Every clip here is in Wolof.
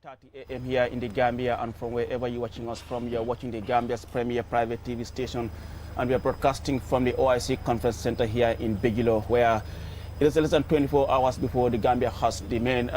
9:30 a.m. here in the Gambia, and from wherever you're watching us from, you're watching the Gambia's premier private TV station, and we are broadcasting from the OIC Conference Center here in Bigilo, where it is less than 24 hours before the Gambia has the main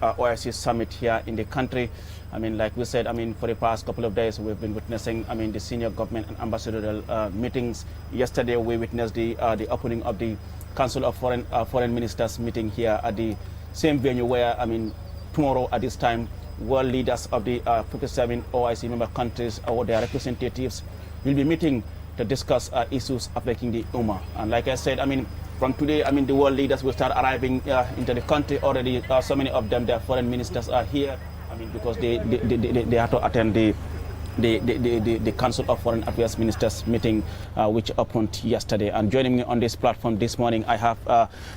OIC Summit here in the country. I mean, like we said, I mean, for the past couple of days, we've been witnessing, I mean, the senior government and ambassadorial meetings. Yesterday, we witnessed the opening of the Council of Foreign Ministers meeting here at the same venue where, I mean, tomorrow at this time, world leaders of the 57 OIC member countries or their representatives will be meeting to discuss issues affecting the Ummah. And like I said, I mean, from today, I mean, the world leaders will start arriving into the country already. So many of them, their foreign ministers are here. I mean, because they have to attend the Council of Foreign Affairs Ministers meeting, which opened yesterday. And joining me on this platform this morning, I have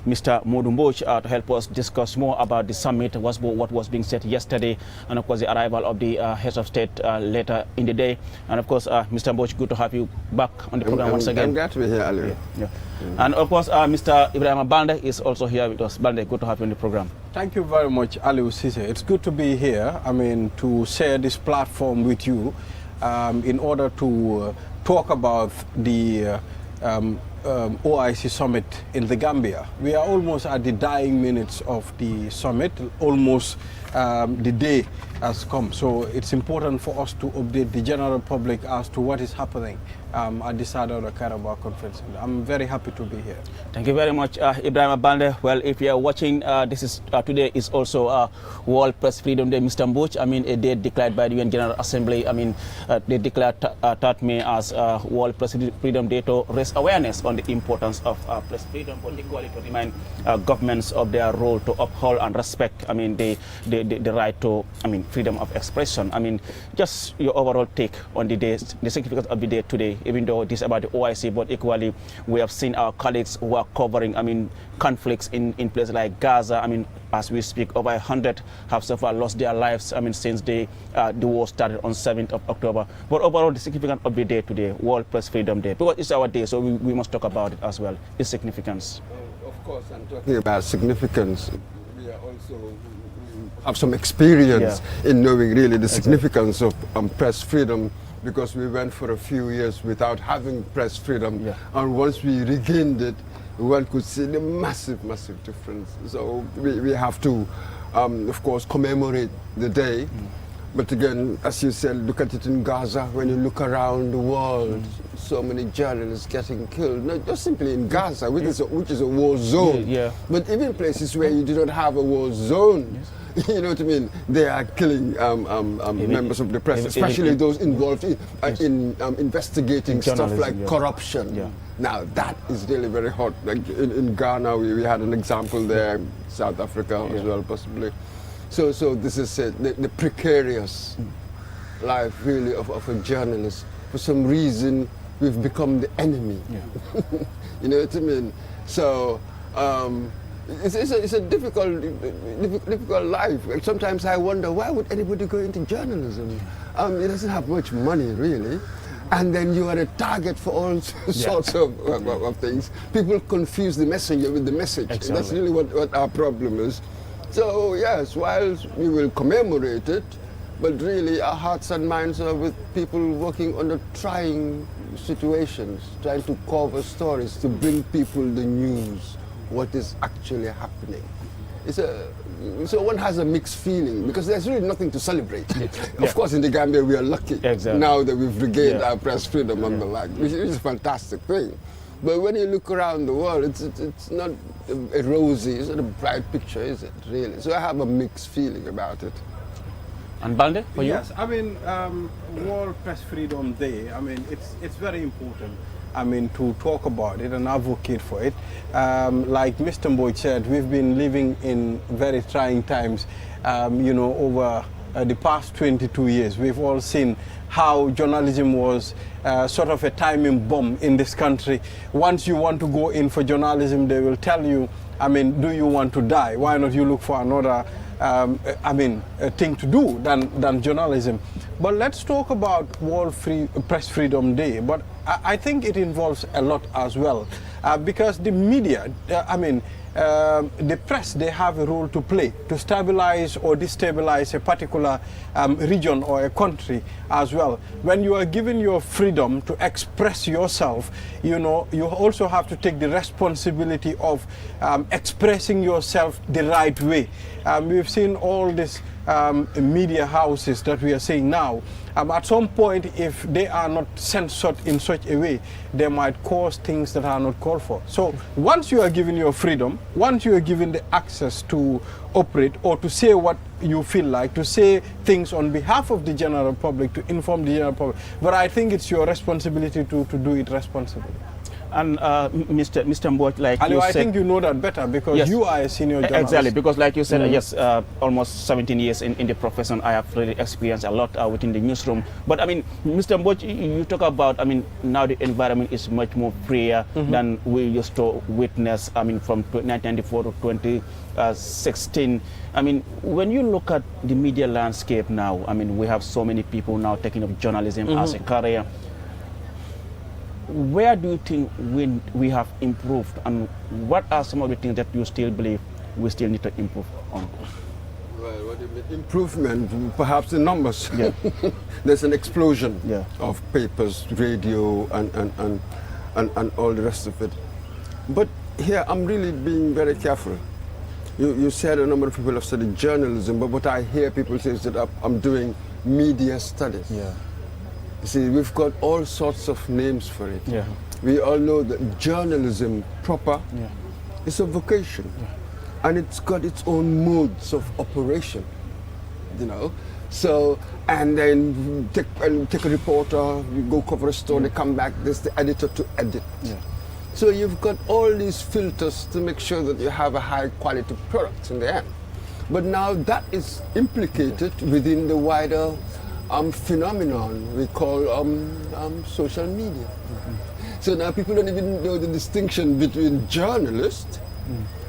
Mr. Modumboch to help us discuss more about the summit, what was being said yesterday, and of course the arrival of the heads of state later in the day. And of course, Mr. Mboch, good to have you back on the program once again. I'm glad to be here, Ali. Yeah. And of course, Mr. Ibrahim Balde is also here with us. Balde, good to have you on the program. Thank you very much, Ali Usise. It's good to be here. I mean, to share this platform with you in order to talk about the OIC Summit in the Gambia. We are almost at the dying minutes of the summit, almost the day has come. So it's important for us to update the general public as to what is happening at the Sada of the Carabao Conference. I'm very happy to be here. Thank you very much, Ibrahim Bande. Well, if you are watching, this is today is also World Press Freedom Day, Mr. Mboch. I mean, a date declared by the UN General Assembly. I mean, they declared 3rd May as World Press Freedom Day to raise awareness on the importance of press freedom, but equally to remind governments of their role to uphold and respect, I mean, the right to, I mean, freedom of expression. I mean, just your overall take on the day, the significance of the day today, even though this is about the OIC, but equally we have seen our colleagues who are covering, I mean, conflicts in places like Gaza. I mean, as we speak, over 100 have so far lost their lives, I mean, since the war started on 7th of October. But overall, the significance of the day today, World Press Freedom Day, because it's our day, so we must talk about it as well, its significance. Of course, I'm talking about significance. We are also have some experience in knowing really the significance of press freedom, because we went for a few years without having press freedom, and once we regained it, one could see the massive difference. So we have to, of course, commemorate the day. But again, as you said, look at it in Gaza. When you look around the world, so many journalists getting killed, not just simply in Gaza, which is a war zone, but even places where you do not have a war zone. You know what I mean? They are killing members of the press, especially those involved in investigating stuff like corruption. Now that is really very hot. Like in Ghana, we had an example there, South Africa as well, possibly. So this is the precarious life really of a journalist. For some reason, we've become the enemy. You know what I mean? So. It's a difficult life. Sometimes I wonder, why would anybody go into journalism? It doesn't have much money, really. And then you are a target for all sorts of things. People confuse the messenger with the message. Exactly. That's really what our problem is. So, yes, while we will commemorate it, but really our hearts and minds are with people working under trying situations, trying to cover stories, to bring people the news. What is actually happening. So one has a mixed feeling, because there's really nothing to celebrate. Of course, in the Gambia, we are lucky now that we've regained our press freedom and the like, which is a fantastic thing. But when you look around the world, it's not a rosy, it's not a bright picture, is it, really? So I have a mixed feeling about it. And Balde, for you? Yes, I mean, World Press Freedom Day, I mean, it's very important. I mean, to talk about it and advocate for it. Like Mr. Mboch said, we've been living in very trying times, you know, over the past 22 years. We've all seen how journalism was sort of a timing bomb in this country. Once you want to go in for journalism, they will tell you, I mean, do you want to die? Why not you look for another thing to do than journalism? But let's talk about World Press Freedom Day. But I think it involves a lot as well, because the media, the press, they have a role to play to stabilize or destabilize a particular region or a country as well. When you are given your freedom to express yourself, you know, you also have to take the responsibility of expressing yourself the right way. We've seen all these media houses that we are seeing now. At some point, if they are not censored in such a way, they might cause things that are not called for. So once you are given your freedom, once you are given the access to operate or to say what you feel like, to say things on behalf of the general public, to inform the general public, but I think it's your responsibility to do it responsibly. And Mr. Mboch, like Ali, you I said, think you know that better because yes, you are a senior journalist. Exactly, because like you said, yes, almost 17 years in the profession, I have really experienced a lot within the newsroom. But I mean, Mr. Mboch, you talk about, I mean, now the environment is much more freer than we used to witness, I mean, from 1994 to 2016. I mean, when you look at the media landscape now, I mean, we have so many people now taking up journalism as a career. Where do you think we have improved, and what are some of the things that you still believe we still need to improve on? Well, what do you mean? Improvement, perhaps in numbers. Yeah. There's an explosion Yeah. of papers, radio, and all the rest of it. But here, I'm really being very careful. You said a number of people have studied journalism, but what I hear people say is that I'm doing media studies. Yeah. You see, we've got all sorts of names for it. Yeah. We all know that journalism proper is a vocation, and it's got its own modes of operation, you know. So, and then take a reporter, you go cover a story, come back, there's the editor to edit. Yeah. So you've got all these filters to make sure that you have a high quality product in the end. But now that is implicated within the wider phenomenon we call social media. So now people don't even know the distinction between journalists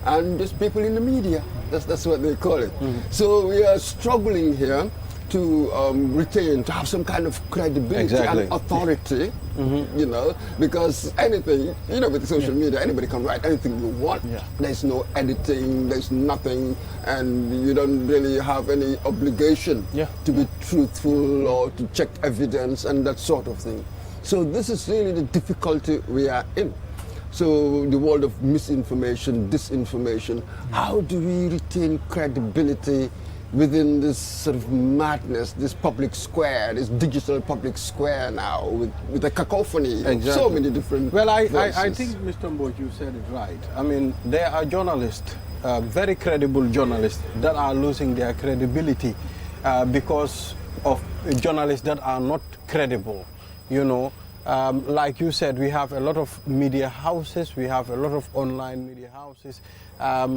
and just people in the media. That's what they call it. So we are struggling here to retain, to have some kind of credibility and authority, you know, because anything, you know, with social media, anybody can write anything you want. There's no editing, there's nothing, and you don't really have any obligation to be truthful or to check evidence and that sort of thing. So this is really the difficulty we are in. So the world of misinformation, disinformation, how do we retain credibility within this sort of madness, this public square, this digital public square now, with a cacophony of so many different voices. I think, Mr. Mboch, you said it right. I mean, there are journalists, very credible journalists, that are losing their credibility because of journalists that are not credible, you know. Like you said, we have a lot of media houses, we have a lot of online media houses.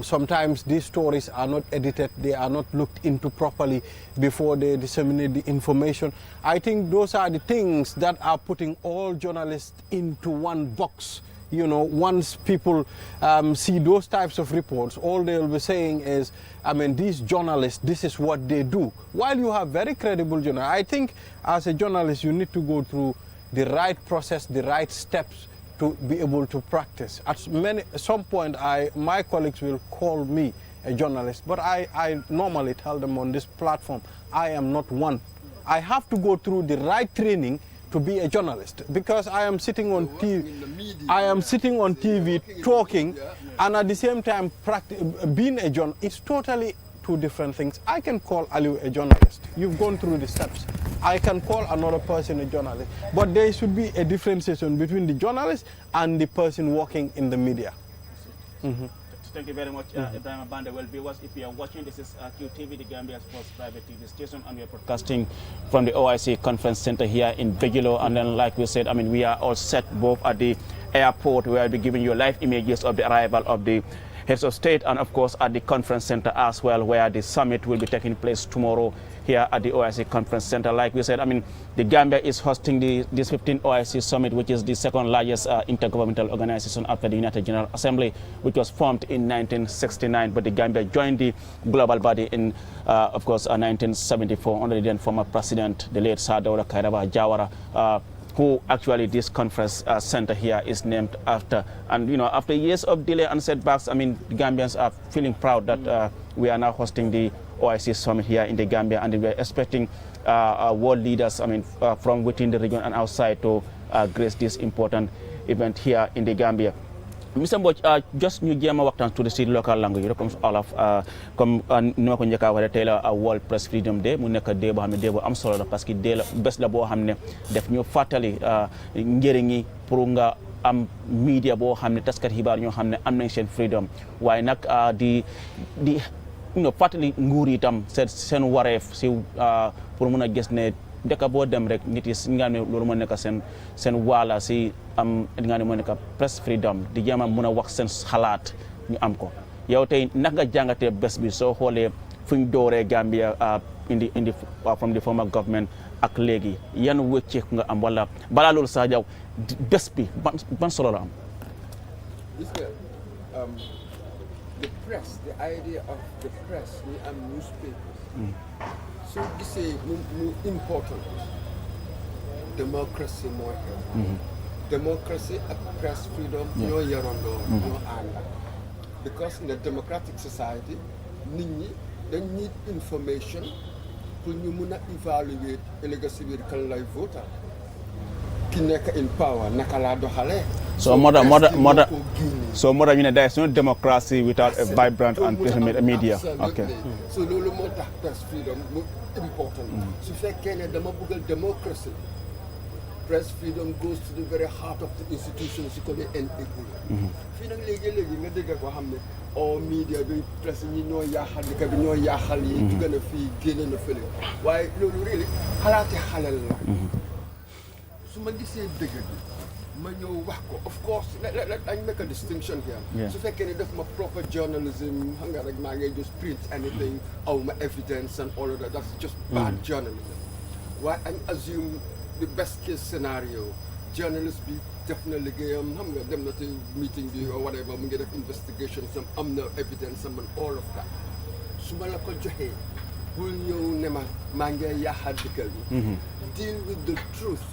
Sometimes these stories are not edited, they are not looked into properly before they disseminate the information. I think those are the things that are putting all journalists into one box. You know, once people see those types of reports, all they'll be saying is, I mean, these journalists, this is what they do. While you have very credible journalists, I think as a journalist, you need to go through the right process, the right steps to be able to practice. At some point, my colleagues will call me a journalist, but I normally tell them on this platform, I am not one. I have to go through the right training to be a journalist, because I am sitting on TV, talking, and at the same time being a journalist. It's totally two different things. I can call Aliu a journalist. You've gone through the steps. I can call another person a journalist, but there should be a differentiation between the journalist and the person working in the media. Thank you very much, Ibrahim Abande. Well, viewers, if you are watching, this is QTV, the Gambia's first private TV station, and we are broadcasting from the OIC Conference Center here in Begilo. And then, like we said, I mean, we are all set both at the airport, where I'll be giving you live images of the arrival of the heads of state, and of course at the conference center as well, where the summit will be taking place tomorrow here at the OIC Conference Center. Like we said, I mean, the Gambia is hosting this 15th OIC Summit, which is the second largest intergovernmental organization after the United General Assembly, which was formed in 1969. But the Gambia joined the global body in, of course, 1974 under the then former president, the late Sir Dawda Kairaba Jawara. who actually this conference center here is named after. And after years of delay and setbacks, I mean, the Gambians are feeling proud that we are now hosting the OIC Summit here in the Gambia, and we are expecting world leaders, I mean, from within the region and outside to grace this important event here in the Gambia. Mr. Mbodj, just ñu jéem a waxtaan to the local language comme Wolof comme ni ma ko njëkk a waxee tey la World Press Freedom Day mu nekk day boo xam ne day bu am solo la parce que day la bés la boo xam ne def ñu fàttali njëriñi pour nga am media boo xam ne taskat xibaar ñoo xam ne am nañ seen freedom waaye nag di fàttali nguur itam seen wareef si pour mun a gis ne dëkk boo dem rek nit yi nga ne loolu moo nekk seen waala si am li nga ne moo nekk press freedom di jéem a mun a wax seen xalaat ñu am ko yow tey naka nga jàngatee bés bi soo xoolee fu ñu dooree Gambia indi from the former government ak léegi yan wëcceeku nga am wala balaa loolu sax yow bés bi ban solo la am. The press, the idea of the press, we am newspapers. So this is more important. Democracy more. Democracy and press freedom, no yarondo, no anger. Because in a democratic society, they need information to evaluate the legacy of the voter. In power, so more there is no democracy without a vibrant and passionate media. Okay. So lolo mo press freedom important. So democracy. Press freedom goes to the very heart of the institutions you call it NAA. All media be pressing why really so of course, I make a distinction here. Yeah. So if I can have my proper journalism, just print anything, all my evidence and all of that, that's just bad journalism. Why I assume the best case scenario, journalists be definitely them not a meeting or whatever, we get an investigation, some no evidence, some and all of that. So deal with the truth.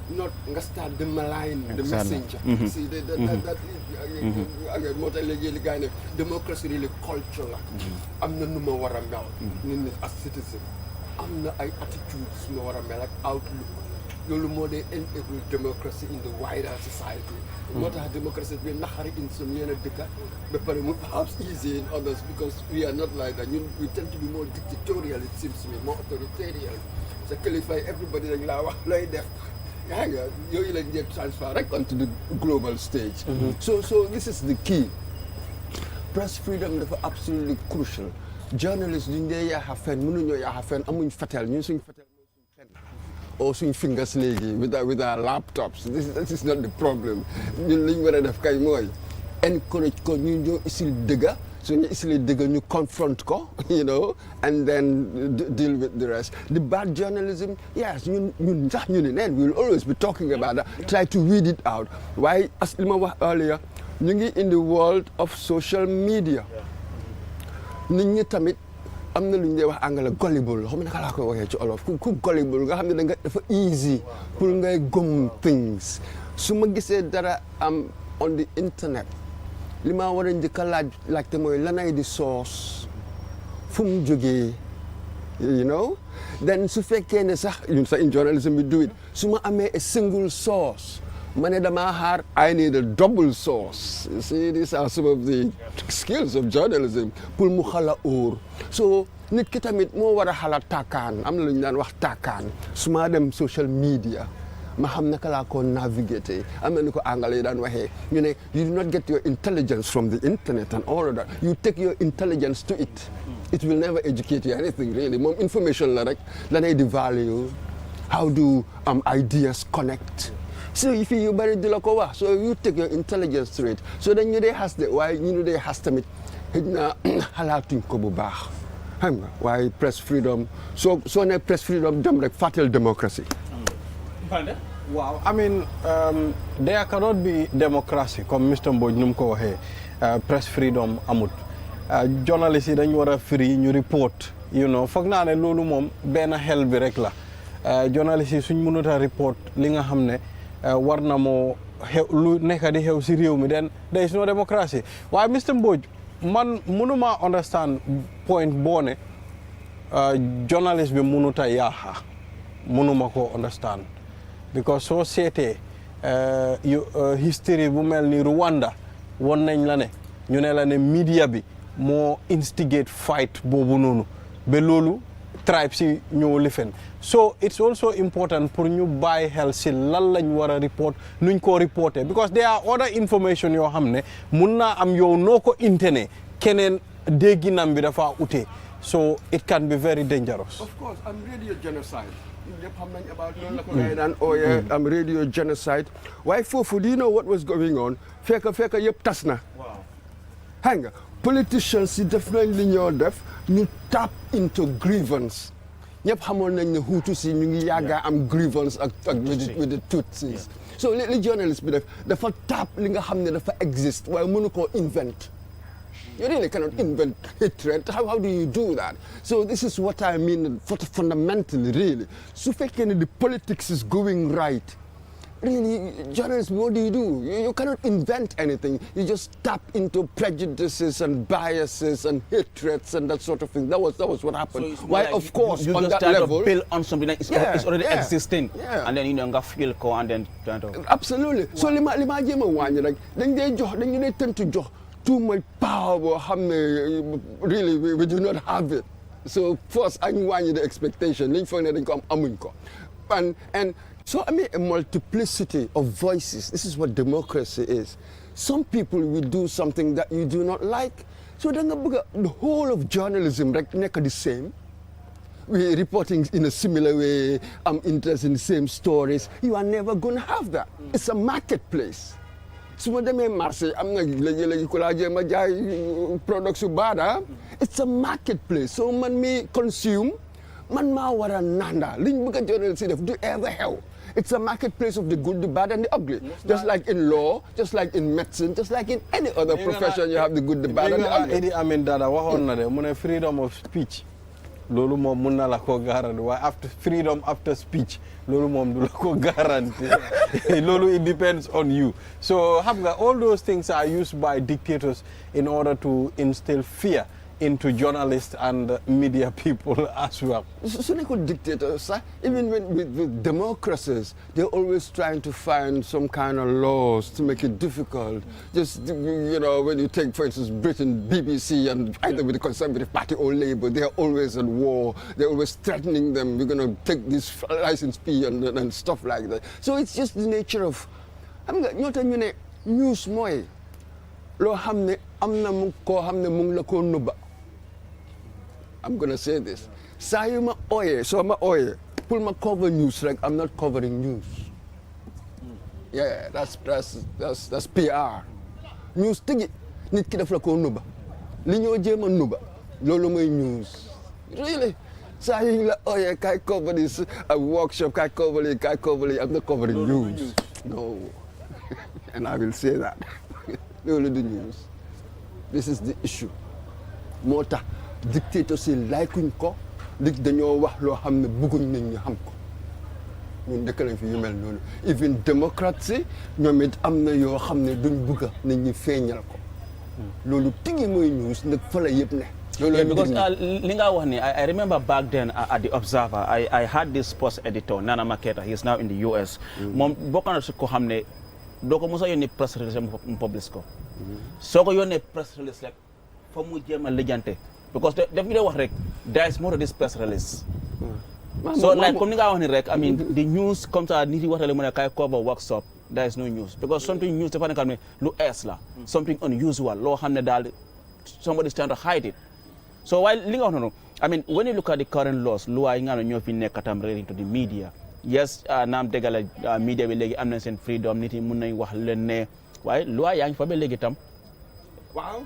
Not start the malign the messenger. See that democracy really cultural. I'm not no more as citizen. I'm not attitudes more like outlook. No more they enable democracy in the wider society. Not a democracy we not in some but perhaps easy in others because we are not like that. We tend to be more dictatorial, it seems to me, more authoritarian. So qualify everybody like that. You get transfer right onto the global stage. So this is the key. Press freedom is absolutely crucial. Journalists doing their amuñ fatel ñu suñ fatel or suñ fingers léegi with our laptops. This is not the problem. Ñun liñ wara def kay moy encourage ko ñu ñoo isil dëgga so you confront ko, and then deal with the rest. The bad journalism, yes, we'll always be talking about that. Try to weed it out. Why, as Ilma was earlier, in the world of social media, tamit am na lu ñuy wax anglais gullible xam nga naka laa koy waxee ci olof ku gullible nga xam ne da nga dafa easy pour ngay gëm things su ma gisee dara am on the internet. li ma war a njëkk a laajte mooy lanay di source fu mu jógee then su fekkee ne sax ñun sax in journalism we do it su ma amee a single source ma ne damaa xaar I need a double source. You see, these are some of the skills of journalism pour mu xala óor so nit ki tamit moo war a xala tàkkaan am na lu ñu daan wax tàkkaan su ma dem social media ma xam naka laa ko navigate am na ni ko anglais daan waxee ñu ne you do not get your intelligence from the internet and all of that you take your intelligence to it. It will never educate you anything really moom information la rek lanay di value how do ideas connect so if you bari di la ko wax so you take your intelligence to it so dañ ñu dee xas de waaye ñu dee xas tamit xëj na xalaatuñ ko bu baax xam nga waaye press freedom soo ne press freedom dem rek fàttal democracy. Wow, I mean, there cannot be democracy, comme Mr. Mbodj num ko waxee press freedom amut. Journalists yi dañu war a free ñu report, foog naa ne loolu moom benn xel bi rek la. journalist yi suñ mënut a report li nga xam ne war na moo xew lu nekk di xew si réew mi then there is no democracy waaye Mr Mbodj man mënuma understand point boo ne journalist bi mënut a yaaxa mënuma ko understand because soo seetee history bu mel ni Rwanda won nañ la ne ñu ne la ne media bi moo instigate fight boobu noonu ba loolu tribes si ñoo lifen so it's also important pour ñu bàyyi xel si lan lañ war a report nuñ ko reporté because there are other information yoo xam ne mun naa am yow noo ko intene keneen dégginam bi dafa ute so it can be very dangerous. Of course, radio genocide. Yep, how many about and radio genocide. Why foofu? Do you know what was going on? Feka yep tasna. Wow. Hang. Politicians definitely know def. You tap into grievance. Yep, hamon nañ ne Hutu si ñu ngi yaga am grievance with the Tutsis. So li journalists bi def dafa tap li nga xam ne dafa exist waaye mënu ko invent. You really cannot invent hatred. How do you do that? So this is what I mean fundamentally, really. So if the politics is going right, really, journalists, what do? You cannot invent anything. You just tap into prejudices and biases and hatreds and that sort of thing. That was what happened. So why, like of course, you on just that level, to build on something that is already existing, and then you feel core and then absolutely. Wow. So lima jema wanya like then they tend to joh. Too much power, really, we do not have it. So first, I want the expectation. And so I mean a multiplicity of voices. This is what democracy is. Some people will do something that you do not like. So then the whole of journalism like the same. We're reporting in a similar way. I'm interested in the same stories. You are never going to have that. It's a marketplace. So when they marché am na léegi ko la jéem a jaay products yu bad it's a marketplace so man mi consume man maa war a nanda liñ bëgg a journalist si def du ever xew it's a marketplace of the good, the bad and the ugly just like in law, just like in medicine, just like in any other profession you have the good, the bad and the ugly. Idi Amin Dada waxoon na de mu ne freedom of speech loolu moom mun na la ko garanti waaye after freedom after speech loolu moom du la ko garanti loolu it depends on you so xam nga all those things are used by dictators in order to instill fear into journalists and media people as well. So they could dictators, even with democracies, they're always trying to find some kind of laws to make it difficult. Just, you know, when you take, for instance, Britain, BBC, and either with the Conservative Party or Labour, they're always at war. They're always threatening them. We're going to take this license fee and stuff like that. So it's just the nature of, I'm not a news moy. Lo hamne amna mung ko hamne mung la ko nuba. I'm going to say this. Sayuma oye, so I'm oye. Pull my cover news like I'm not covering news. Yeah, that's PR. News tigi nit ki daf la ko nuba. Li ñoo jema nuba. Lolu moy news. Really? Saying la oye kai cover this a workshop kai cover it. I'm not covering news. No. And I will say that. Lolu the news. This is the issue. Mota dictators yi likuñ ko lig dañoo wax loo xam ne bëgguñ nit ñi xam ko ñun dëkk lañ fi yu mel noonu even démocratie ñoom it am na yoo xam ne duñ bëgg nit ñi feeñal ko loolu tigi mooy news nag fa la yëpp ne because li nga wax ni I remember back then at the Observer I had this sports editor Nana Maketa he is now in the US moom bokk na si ko xam ne doo ko mos a yónnee press release mu publish ko soo ko yónnee press release rek fa mu jéem a lijjante because def ñu wax rek there is more to this press release so like comme ni nga wax ni rek I mean the news comme ça nit yi waxtale mu ne kay cover workshop there is no news because something news dafa nekk ne lu ees la something unusual loo xam ne daal somebody is trying to hide it so while li nga wax noonu I mean when you look at the current laws loi yi nga xam ne ñoo fi nekk tam relating to the media yes naam dëgg la media bi léegi am nañ seen freedom nit yi mun nañ wax leen ne waaye loi yaa ngi fa ba léegi tam wow,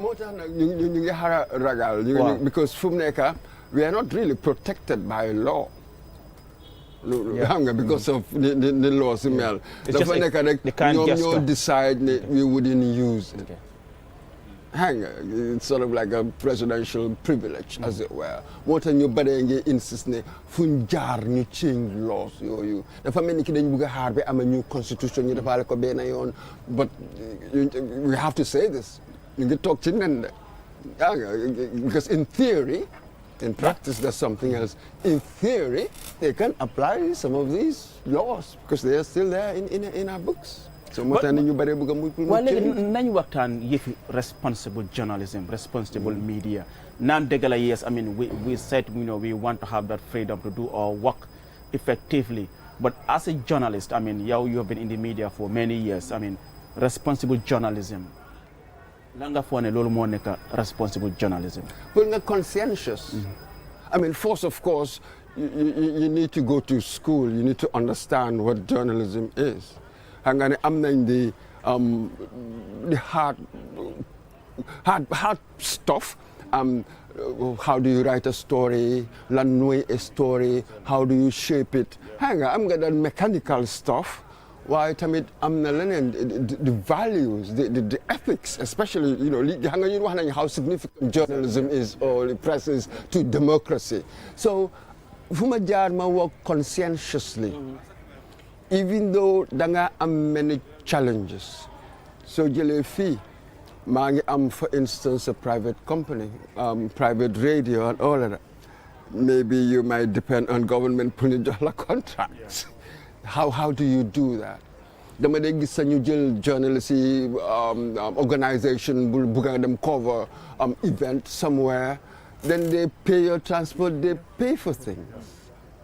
moo tax nag ñu ngi xara ragal because fu mu nekk we are not really protected by law. Because of the laws mel. Dafa nekk rek ñoom ñoo decide ne we wouldn't use it. It's sort of like a presidential privilege, as it were. Moo tax ñu bare ngi insist ne fuñ jaar ñu change laws yooyu dafa mel ni ki dañ bëgg a xaar ba am a new constitution ñu defaale ko benn yoon, but we have to say this. You can talk to them because in theory, in practice, there's something else. In theory, they can apply some of these laws because they are still there in our books. So, well, nañu waxtaan yëfi responsible journalism, responsible media. Naan dëgg la, yes, I mean, we said, we want to have that freedom to do our work effectively. But as a journalist, I mean, you have been in the media for many years. I mean, responsible journalism. Langa for lolu mo nekk responsible journalism. Well, conscientious. I mean, first, of course, you need to go to school. You need to understand what journalism is. I'm the hard stuff. How do you write a story? Lanway a story? How do you shape it? I'm got that mechanical stuff. Why? I'm learning the values, the ethics, especially how significant journalism is or the press is to democracy. So, I work conscientiously. Even though there are many challenges. So, for instance, a private company, private radio and all of that. Maybe you might depend on government putting contracts. How do you do that? Dama dey gis sa ñu jël journalist organization bu them cover event somewhere, then they pay your transport, they pay for things.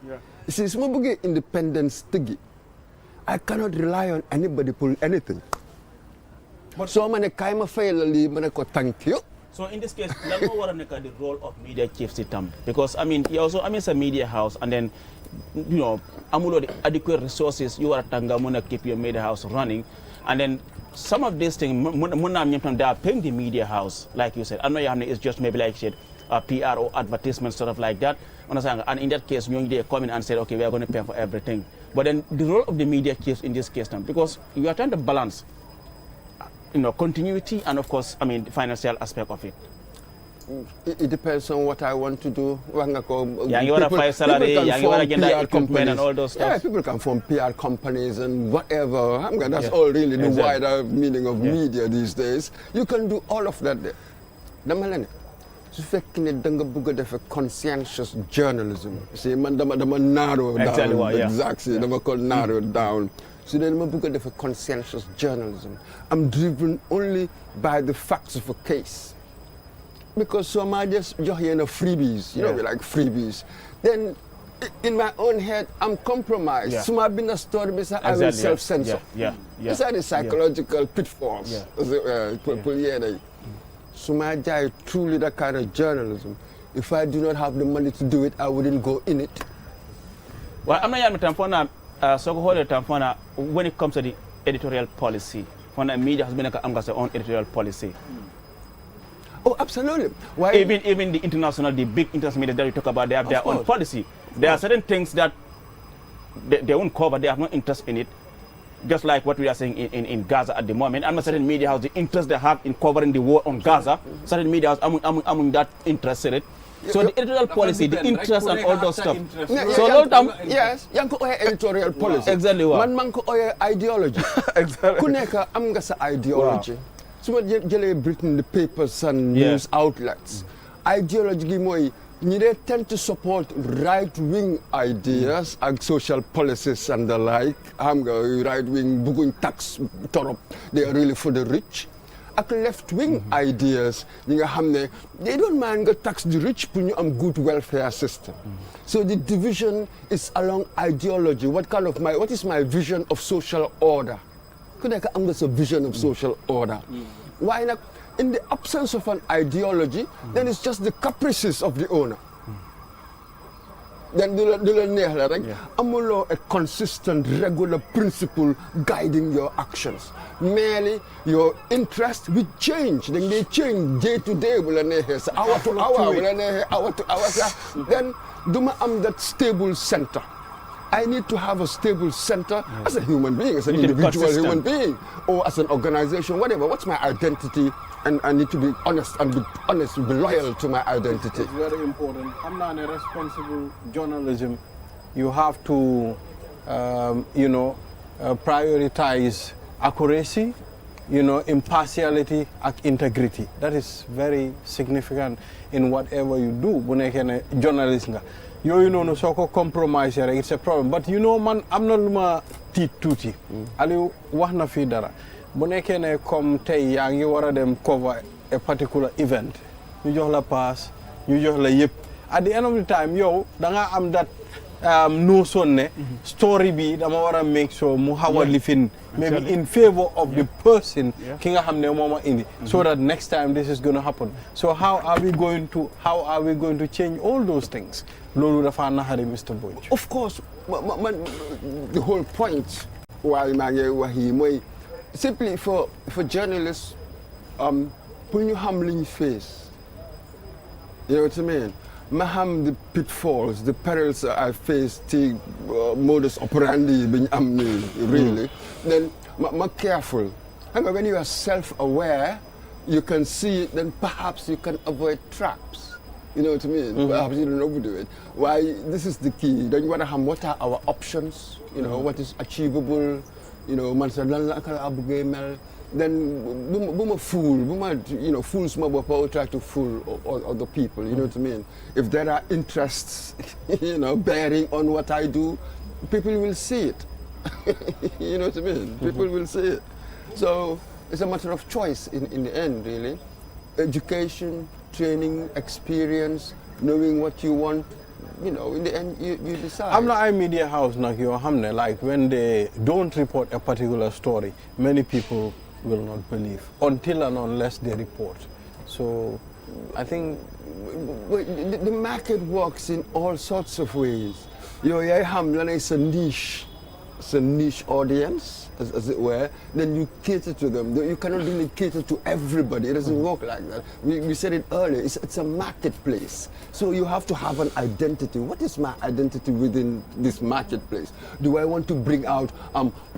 You see, su ma bëggee independence tëggi, I cannot rely on anybody for anything. So ma ne kaay ma fay la lii ma ne ko thank you. So in this case, lan moo war a nekk the role of media chiefs itam? Because I mean, it's a media house, and then amuloo the adequate resources you are to keep your media house running, and then some of these things they are paying the media house, like you said. I know it's just maybe like you said, PR or advertisement, sort of like that. And in that case, they come in and say, okay, we are going to pay for everything. But then the role of the media chiefs in this case, because you are trying to balance, continuity and of course, I mean, the financial aspect of it. It depends on what I want to do. You want to pay salary, you want to get that equipment and all those stuff. Yeah, people can form PR companies and whatever. That's all really the wider meaning of media these days. You can do all of that there. Su fekkee da nga bëgg def conscientious journalism. See, man dama narrow down exactly. Dama ko narrow down. So then dama bëgg def conscientious journalism. I'm driven only by the facts of a case. Because some are just freebies, we like freebies. Then, in my own head, I'm compromised. Yeah. So I've been a story because I will self-censor. These are the psychological pitfalls. So I truly that kind of journalism. If I do not have the money to do it, I wouldn't go in it. Well, I'm not when it comes to the editorial policy, when the media has been their own editorial policy. Oh, absolutely. Why? Even the big international media that you talk about, they have their own policy. There are certain things that they won't cover, they have no interest in it. Just like what we are saying in Gaza at the moment. And certain media has the interest they have in covering the war on Gaza. Certain media has among that interest in it. So the editorial policy, the interest and all those stuff. Yes, yanko editorial policy. Exactly what. Man ko ideology. Exactly. Kuneka amga sa ideology. So what Britain, the papers and news outlets. Ideology moy they tend to support right-wing ideas and social policies and the like. Right-wing bugun tax torop, they are really for the rich. Left-wing ideas, they don't mind to tax the rich, put a good welfare system. So the division is along ideology. What is my vision of social order? Could I have a vision of social order? Why not? In the absence of an ideology, then it's just the caprices of the owner. Then amulo a consistent, regular principle guiding your actions. Merely your interest will change. Then they change day to day, hour to hour. Then I'm that stable center. I need to have a stable center as a human being, as an individual human being, or as an organization, whatever. What's my identity? and I need to be honest and be loyal to my identity. It's very important. I'm not a responsible journalism. You have to, prioritize accuracy, impartiality and integrity. That is very significant in whatever you do. Bu nekkee ne journalist nga yooyu noonu soo ko compromise rek it's a problem. But man am na lu ma tiit tuuti. Aliou wax na fii dara. Bu nekkee ne comme tey yaa ngi war a dem cover a particular event ñu jox la pass ñu jox la yëpp at the end of the time yow da nga am that notion ne story bi dama war a make sure mu xaw a lifin maybe in favor of the person ki nga xam ne moom a indi so that next time this is going to happen. So how are we going to change all those things? Loolu dafa naxari Mr. Mbodj. Of course, the whole point why maa ngi wax yi mooy simply for journalists pour ñu xam li ñu face. You know what I mean? Ma xam the pitfalls, the perils I face, the modus operandi bi ñu am nii really. Then ma careful. When you are self-aware, you can see it, then perhaps you can avoid traps. You know what I mean? Perhaps you don't overdo it. Why? This is the key. Then you want to have what are our options? What is achievable? Man said, then boom a fool, fools more try to fool other people. You know what I mean? If there are interests, bearing on what I do, people will see it. You know what I mean? People will see it. So it's a matter of choice in the end, really. Education, training, experience, knowing what you want. In the end, you decide. I'm not a media house, like when they don't report a particular story, many people will not believe until and unless they report. So I think the market works in all sorts of ways. It's a niche audience, as it were, then you cater to them. You cannot really cater to everybody. It doesn't work like that. We said it earlier, it's a marketplace. So you have to have an identity. What is my identity within this marketplace? Do I want to bring out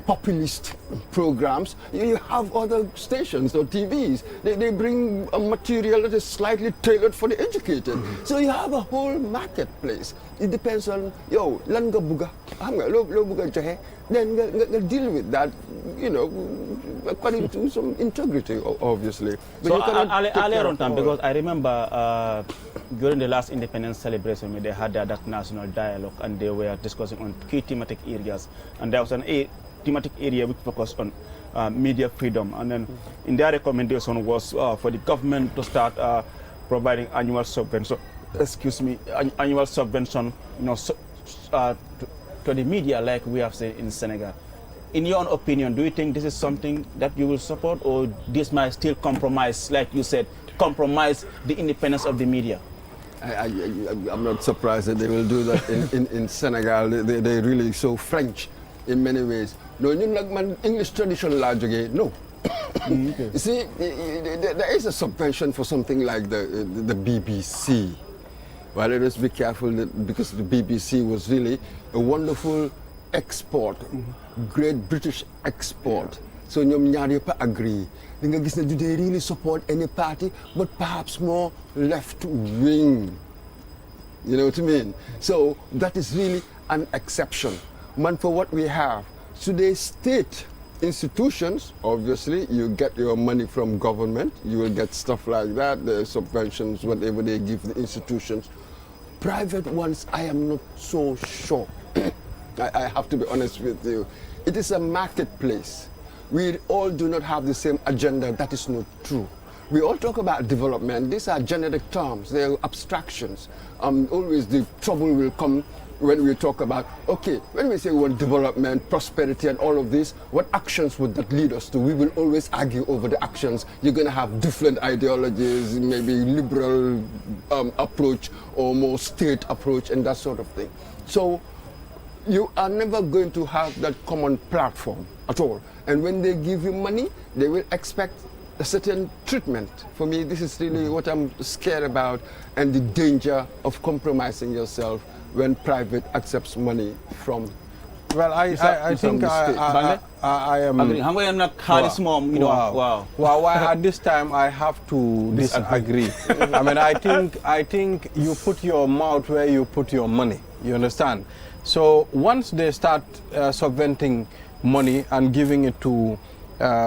populist programs? You have other stations or TVs. They bring a material that is slightly tailored for the educated. So you have a whole marketplace. It depends on, lan nga buga, lo buga jahe, then deal with that, according to some integrity, obviously. But so earlier on time, because I remember during the last independence celebration, they had that national dialogue and they were discussing on key thematic areas. And there was an thematic area which focused on media freedom. And then in their recommendation was for the government to start providing annual subvention. Annual subvention, to the media, like we have said in Senegal. In your own opinion, do you think this is something that you will support, or this might still compromise, like you said, compromise the independence of the media? I'm not surprised that they will do that in Senegal. They're really so French in many ways. No, English tradition large again. No. You see, there is a subvention for something like the BBC. Well, let us be careful because the BBC was really a wonderful export, great British export. So ñoom ñaar yëpp agree. Di nga gis ne do they really support any party, but perhaps more left wing. You know what I mean? So that is really an exception. Man, for what we have today, state institutions, obviously, you get your money from government, you will get stuff like that, the subventions, whatever they give the institutions. Private ones, I am not so sure. I have to be honest with you. It is a marketplace. We all do not have the same agenda. That is not true. We all talk about development. These are generic terms. They are abstractions. Always the trouble will come when we talk about, okay, when we say we want development, prosperity, and all of this, what actions would that lead us to? We will always argue over the actions. You're going to have different ideologies, maybe liberal approach or more state approach and that sort of thing. So you are never going to have that common platform at all. And when they give you money, they will expect a certain treatment. For me, this is really what I'm scared about, and the danger of compromising yourself when private accepts money from Well, I think I am. I'm not mom, you know. Wow. Well, at this time I have to disagree. I mean, I think you put your mouth where you put your money. You understand? So once they start subventing money and giving it to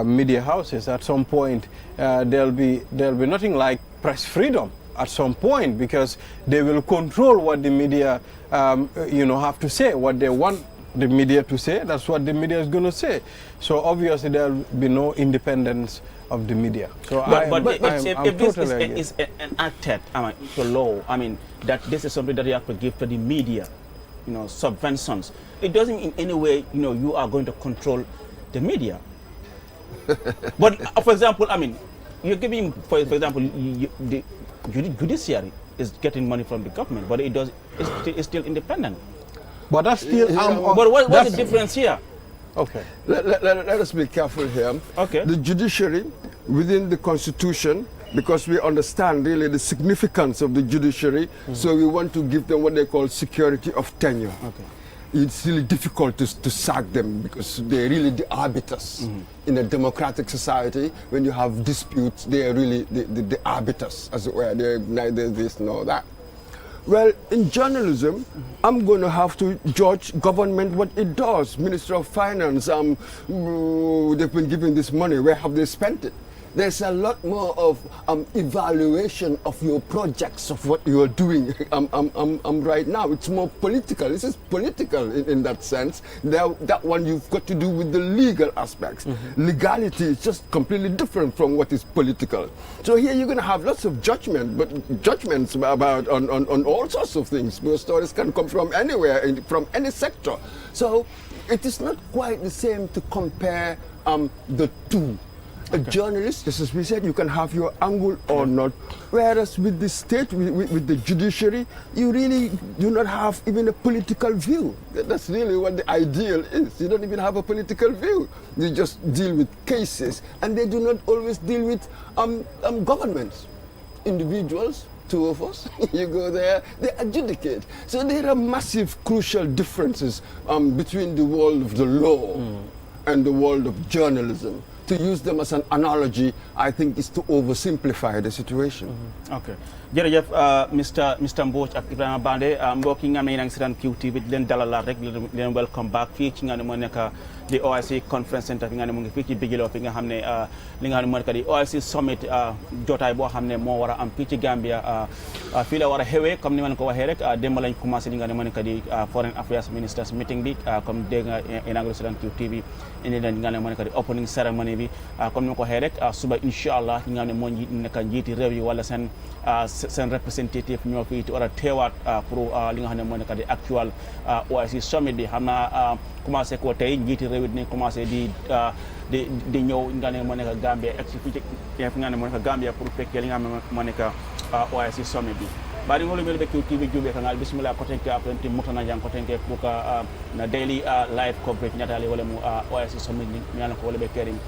media houses, at some point there'll be nothing like press freedom. At some point, because they will control what the media, have to say, what they want the media to say. That's what the media is going to say. So obviously there will be no independence of the media. So if this is enacted to law, I mean that this is something that you have to give to the media, subventions. It doesn't in any way, you are going to control the media. But for example, I mean, you're giving, for example, the judiciary is getting money from the government, but it's still independent. But that's still. But what's the difference here? Okay. Let us be careful here. Okay. The judiciary within the constitution, because we understand really the significance of the judiciary, so we want to give them what they call security of tenure. Okay. It's really difficult to sack them because they're really the arbiters. In a democratic society, when you have disputes, they are really the arbiters, as it were. They're neither this nor that. Well, in journalism, I'm going to have to judge government what it does. Minister of Finance, they've been giving this money. Where have they spent it? There's a lot more of evaluation of your projects, of what you are doing right now. It's more political. This is political in that sense. That one you've got to do with the legal aspects. Legality is just completely different from what is political. So here you're going to have lots of judgments about on all sorts of things. Because stories can come from anywhere, from any sector. So it is not quite the same to compare the two. A journalist, just as we said, you can have your angle or not. Whereas with the state, with the judiciary, you really do not have even a political view. That's really what the ideal is. You don't even have a political view. You just deal with cases, and they do not always deal with governments. Individuals, two of us, you go there, they adjudicate. So there are massive, crucial differences between the world of the law and the world of journalism. To use them as an analogy, I think, is to oversimplify the situation. Okay. Jërëjëf Mr Mbodj ak Ibrahima Bande mbokk yi nga xam ne yéen a ngi seetaan QTV di leen dalalaat rek leen welcome back fii ci nga ne moo nekk di OIC Conference Center fi nga ne mu ngi fii ci Bijilo fi nga xam ne li nga xam ne moo nekk di OIC Summit jotaay boo xam ne moo war a am fii ci Gambia fii la war a xewee comme ni ma leen ko waxee rek démb lañ commencé li nga ne moo nekk di Foreign Affairs Ministers meeting bi comme dégg nga yéen a ngi seetaan QTV indi leen li nga ne moo nekk di opening ceremony bi comme ni ma ko waxee rek suba incha allah li nga xam ne moo nekk njiiti réew yi wala seen représentative ñoo fi war a teewaat pour li nga xam ne moo nekk di actual OIC Summit bi xam naa commencé ko tey njiiti réew yi dinañ commencé di ñëw nga ne moo nekk Gambia fi nga ne moo nekk Gambia pour fekkee li nga xam ne moo nekk OIC Summit bi bari ngolo mel be QTV jube kangal bismillah ko tenke apenti mutana jang ko tenke pour na daily live coverage nyatali wala mu OIC Summit ni nyala ko wala be kering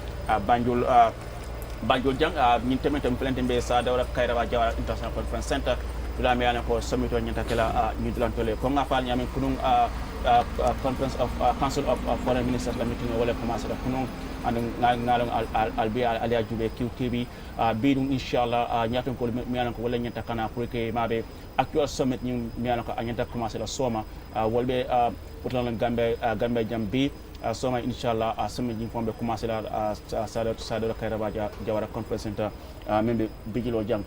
Banjul jang ñin temetam plante be sa dawra Kairaba Jawara International Conference Center dula me yana ko summit o nyanta kala ñu dilantole ko nga fal ñamen kunun conference of council of foreign ministers la meeting wala commencé da kunun and ngalong albi aliya jube QTV bidum inshallah ñaton ko me yana ko wala nyanta kana pour que mabe actual summit ñu me yana ko nyanta commencé la soma wolbe pourtant Gambia jambi soma inshallah summit ñu fombe commencé la sa Kairaba Jawara Conference Center membe Bijilo jam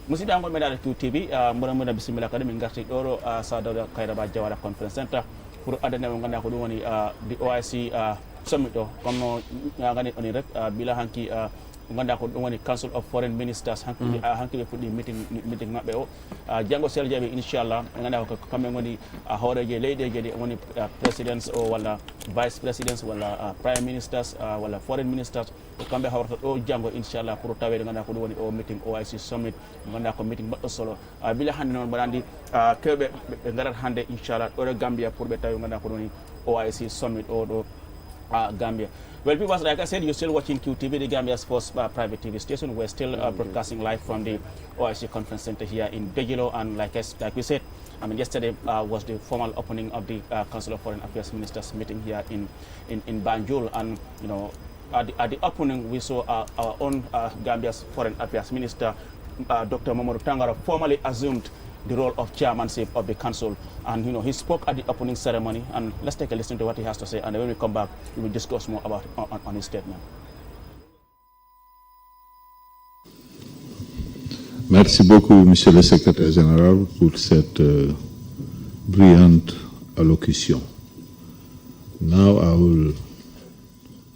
musidɗa ngol meɗaɗa QTV mboɗa bisimilla kadi min garti ɗo sa dawda Kairaba Jawara Conference Center pour adana mo ganduɗa ko ɗum woni di OIC summit ɗo comme no gandi oni rek bila hanki ganduɗa ko ɗum woni Council of Foreign Ministers hanki ɓe puɗɗi meeting maɓɓe o janggo sel jaɓe inchallah ganduɗa ko kamɓe goni hooreje leyɗeje ɗi woni présidence o walla vice présidence walla prime ministers walla foreign ministers ko kamɓe hawrata ɗo janggo inchallah pour tawede ganduɗa ko ɗum woni o meeting OIC Summit ganduɗa ko meeting baɗɗo solo bila hande noon mbaɗa andi kewɓe ɓe garat hande inchallah ɗo ɗo Gambia pour ɓe tawi ganduɗa ko ɗum woni OIC Summit o ɗo Gambia. Well, people, like I said, you're still watching QTV, the Gambia's first private TV station. We're still broadcasting live from the OIC Conference Center here in Bijilo, and like we said, I mean, yesterday was the formal opening of the Council of Foreign Affairs Ministers meeting here in Banjul, and you know, at the opening we saw our own Gambia's Foreign Affairs Minister, Dr. Mamadou Tangara, formally assumed the role of chairmanship of the council, and you know, he spoke at the opening ceremony. And let's take a listen to what he has to say, and then when we come back, we will discuss more about on his statement. Merci beaucoup, Monsieur le Secrétaire Général, pour cette brillante allocution. Now I will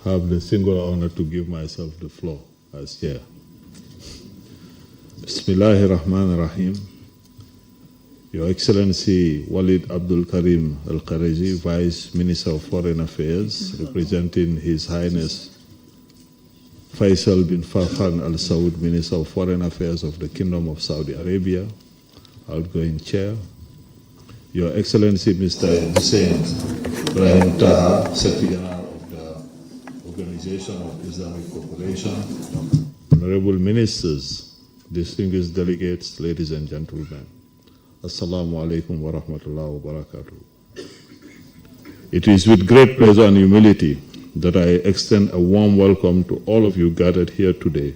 have the singular honor to give myself the floor as chair. Bismillahirrahmanirrahim. Your Excellency Walid Abdul Karim Al-Khariji, Vice Minister of Foreign Affairs, representing His Highness Faisal bin Farhan Al Saud, Minister of Foreign Affairs of the Kingdom of Saudi Arabia, outgoing chair. Your Excellency Mr. Hussein Ibrahim Taha, Secretary General of the Organization of Islamic Cooperation, honorable ministers, distinguished delegates, ladies and gentlemen. Assalamu alaikum wa rahmatullahi wa barakatuh. It is with great pleasure and humility that I extend a warm welcome to all of you gathered here today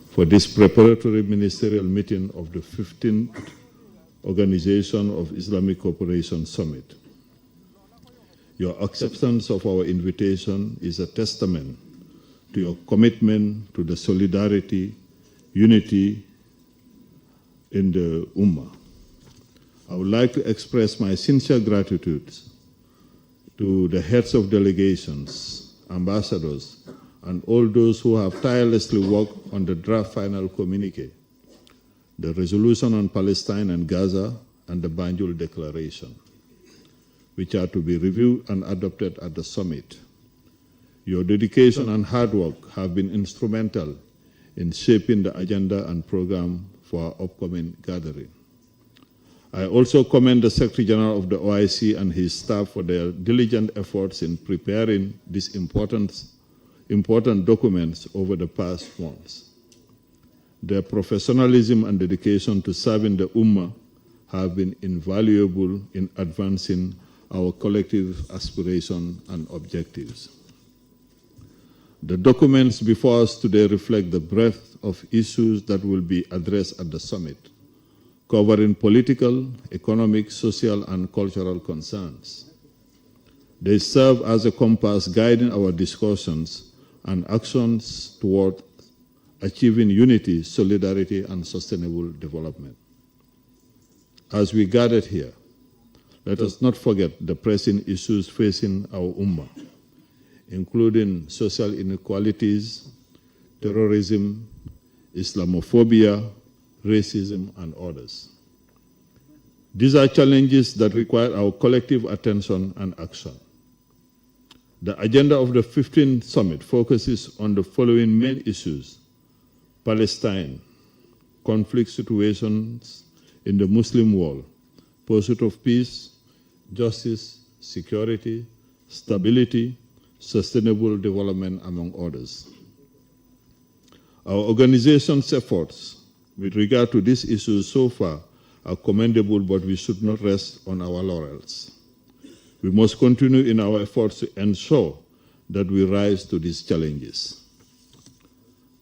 for this preparatory ministerial meeting of the 15th Organization of Islamic Cooperation Summit. Your acceptance of our invitation is a testament to your commitment to the solidarity, unity in the Ummah. I would like to express my sincere gratitude to the heads of delegations, ambassadors, and all those who have tirelessly worked on the draft final communique, the resolution on Palestine and Gaza, and the Banjul Declaration, which are to be reviewed and adopted at the summit. Your dedication and hard work have been instrumental in shaping the agenda and program for our upcoming gathering. I also commend the Secretary General of the OIC and his staff for their diligent efforts in preparing these important documents over the past months. Their professionalism and dedication to serving the Ummah have been invaluable in advancing our collective aspirations and objectives. The documents before us today reflect the breadth of issues that will be addressed at the summit, covering political, economic, social, and cultural concerns. They serve as a compass guiding our discussions and actions toward achieving unity, solidarity, and sustainable development. As we gathered here, let us not forget the pressing issues facing our Ummah, including social inequalities, terrorism, Islamophobia, racism, and others. These are challenges that require our collective attention and action. The agenda of the 15th Summit focuses on the following main issues: Palestine, conflict situations in the Muslim world, pursuit of peace, justice, security, stability, sustainable development, among others. Our organization's efforts with regard to these issues so far are commendable, but we should not rest on our laurels. We must continue in our efforts to ensure that we rise to these challenges.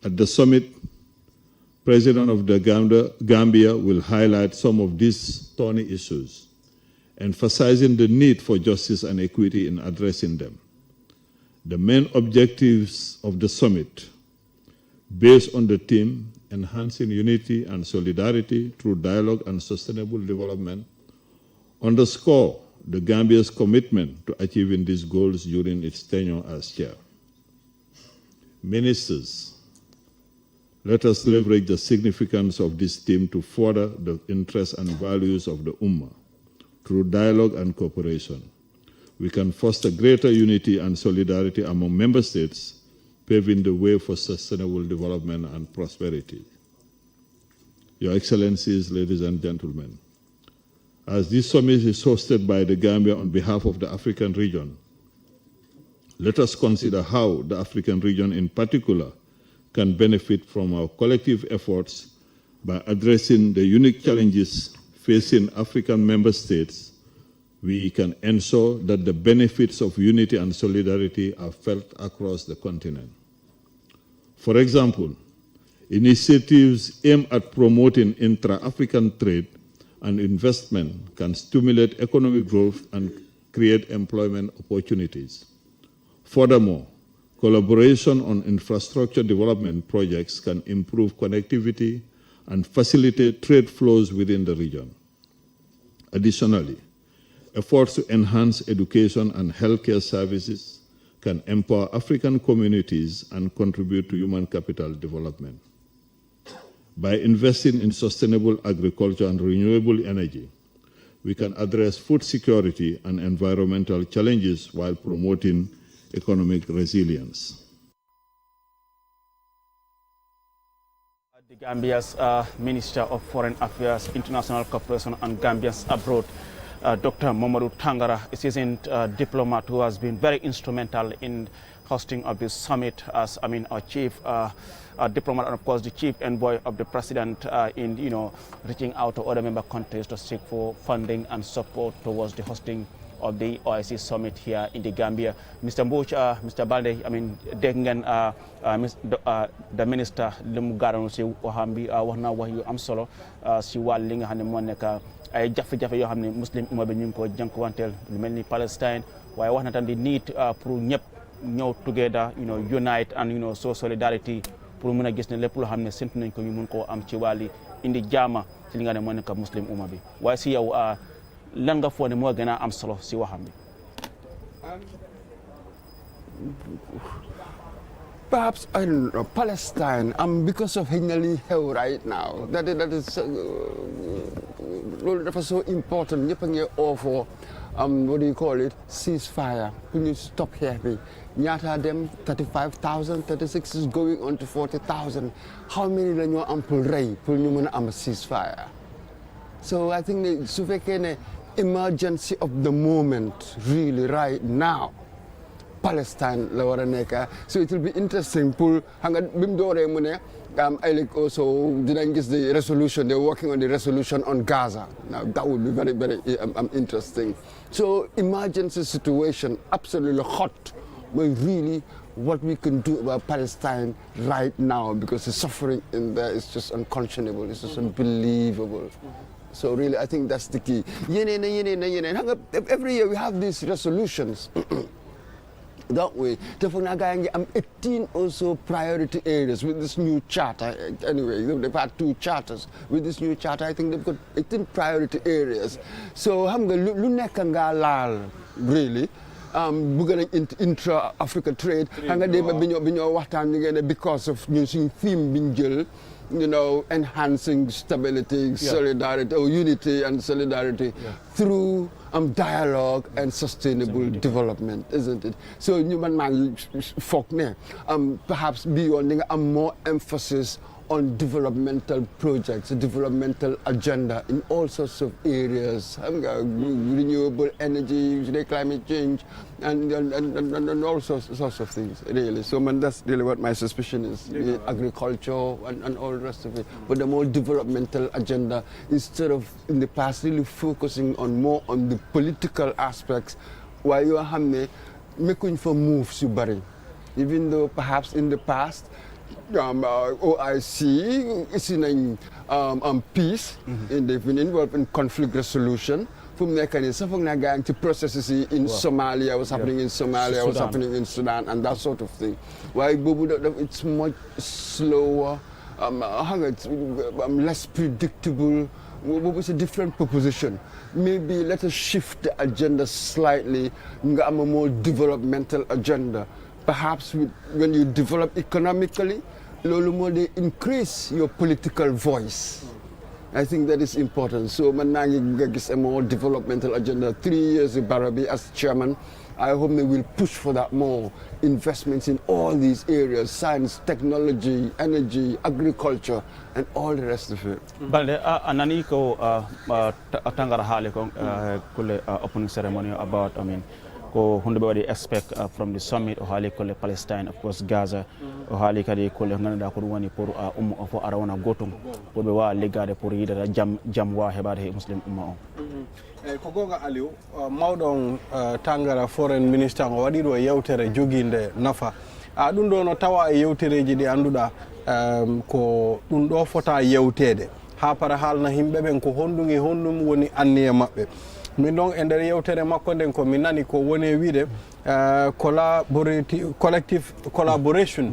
At the summit, President of the Gambia will highlight some of these thorny issues, emphasizing the need for justice and equity in addressing them. The main objectives of the summit, based on the theme enhancing unity and solidarity through dialogue and sustainable development, underscore the Gambia's commitment to achieving these goals during its tenure as chair. Ministers, let us leverage the significance of this theme to further the interests and values of the Ummah. Through dialogue and cooperation, we can foster greater unity and solidarity among member states, paving the way for sustainable development and prosperity. Your Excellencies, ladies and gentlemen, as this summit is hosted by the Gambia on behalf of the African region, let us consider how the African region in particular can benefit from our collective efforts by addressing the unique challenges facing African member states, we can ensure that the benefits of unity and solidarity are felt across the continent. For example, initiatives aimed at promoting intra-African trade and investment can stimulate economic growth and create employment opportunities. Furthermore, collaboration on infrastructure development projects can improve connectivity and facilitate trade flows within the region. Additionally, efforts to enhance education and healthcare services can empower African communities and contribute to human capital development. By investing in sustainable agriculture and renewable energy, we can address food security and environmental challenges while promoting economic resilience. The Gambia's Minister of Foreign Affairs, International Cooperation and Gambians Abroad, Dr. Mamadou Tangara, a seasoned diplomat who has been very instrumental in hosting of this summit as, our chief diplomat and of course the chief envoy of the president in, reaching out to other member countries to seek for funding and support towards the hosting of the OIC Summit here in the Gambia. Mr. Mbouch, Mr. Balde, dégg ngeen the minister li mu gaaroon si waxam bi wax na wax yu am solo si wàll li nga xam ne moo nekk ay jafe-jafe yoo xam ne muslim umma bi ñu ngi ko jànkuwanteel lu mel ni Palestine waaye wax na tam di need pour ñëpp ñëw together unite and so solidarity pour mën a gis ne lépp loo xam ne séntu nañ ko ñu mun koo am ci wàlli indi jaama ci li nga ne moo nekk muslim umma bi waaye si yow lan nga foog ne moo gën a am solo si waxam bi. Perhaps, I don't know, Palestine, because of Hinali Hell right now, that is so important. You offer, what do you call it, ceasefire. When you stop here, Nyata them 35,000, 36 is going on to 40,000. How many then you ample ray, pull you a ceasefire? So I think the emergency of the moment, really, right now. Palestine la war a nekk so it will be interesting pour xam nga bi mu dooree mu ne also dinañ gis the resolution they're working on the resolution on Gaza now that would be very very interesting so emergency situation absolutely hot but really what we can do about Palestine right now because the suffering in there is just unconscionable it's just unbelievable. So really I think that's the key. Every year we have these resolutions. That way, I'm 18 also priority areas with this new charter. Anyway, they've had 2 charters. With this new charter, I think they've got 18 priority areas. So, really, intra-Africa trade, because of using theme enhancing stability, solidarity, or unity and solidarity through dialogue and sustainable development, isn't it? So, perhaps beyond more emphasis on developmental projects, a developmental agenda in all sorts of areas, renewable energy, climate change, and all sorts of things, really. So that's really what my suspicion is, agriculture and all the rest of it. But the more developmental agenda, instead of in the past really focusing on more on the political aspects, while you are making for moves to Bari. Even though perhaps in the past, OIC is in peace, and they've been involved in conflict resolution. From there, going to processes in Somalia, what's happening in Somalia, what's happening in Sudan, and that sort of thing. Why it's much slower, less predictable. What was a different proposition? Maybe let us shift the agenda slightly, a more developmental agenda. Perhaps when you develop economically, they increase your political voice. I think that is important. So, Manangi a more developmental agenda. 3 years in Barabi as chairman. I hope they will push for that more investments in all these areas: science, technology, energy, agriculture, and all the rest of it. Balde, anani ko tangara hale ko kule opening ceremony about ko hunde ɓe waɗi expect from the summit o haali kolle Palestine, of course Gaza, o haali kadi kolle ganduɗa ko ɗum woni pour umma o fof ara wona gotum pour ɓe wawa liggade pour yidata jaam wawa heɓade he muslim umma o. eyyi ko gonga Aliou, mawɗon Tangara foreign minister o waɗi ɗo yewtere joguinde nafa ɗum ɗo no tawa e yewtereji ɗi annduɗa ko ɗum ɗo fota yewtede ha para haalna himɓe ɓen ko honɗum woni anniye maɓɓe. min ɗon e nder yewtere makko nden ko mi nani ko woni wiide collective collaboration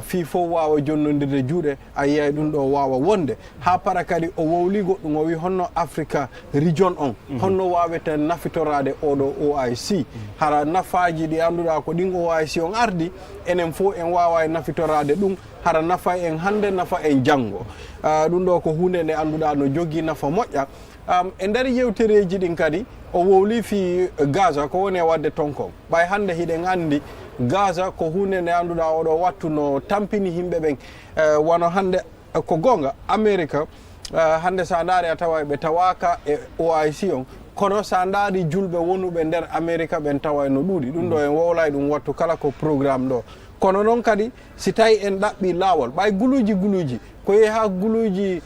fi fof wawa jonnodirde juuɗe a yiyay ɗum ɗo wawa wonde ha para kadi o wowli goɗɗum o wi honno Africa region on honno wawete nafitorade oɗo OIC hara nafaji ɗi annduɗa ko ɗin OIC on ardi enen fof en wawa e nafitorade ɗum hara nafa en hande nafa en janggo ɗum ɗo ko hunde nde annduɗa no jogui nafa moƴƴa. E nder yewtereji ɗin kadi o wowli fi Gaza ko woni e wadde ton kon ɓay hande hiɗen andi Gaza ko hunde nde annduɗa oɗo wattu no tampini himɓe ɓen wono hande ko gonga America hande sa daari a tawa ɓe tawaka e OIC on kono sa daari julɓe wonuɓe nder America ɓen tawa no ɗuuɗi ɗum ɗo en wowlay ɗum wattu kala ko programme ɗo kono noon kadi si tawi en ɗaɓɓi laawol ɓay guluji ko yehi ha guluji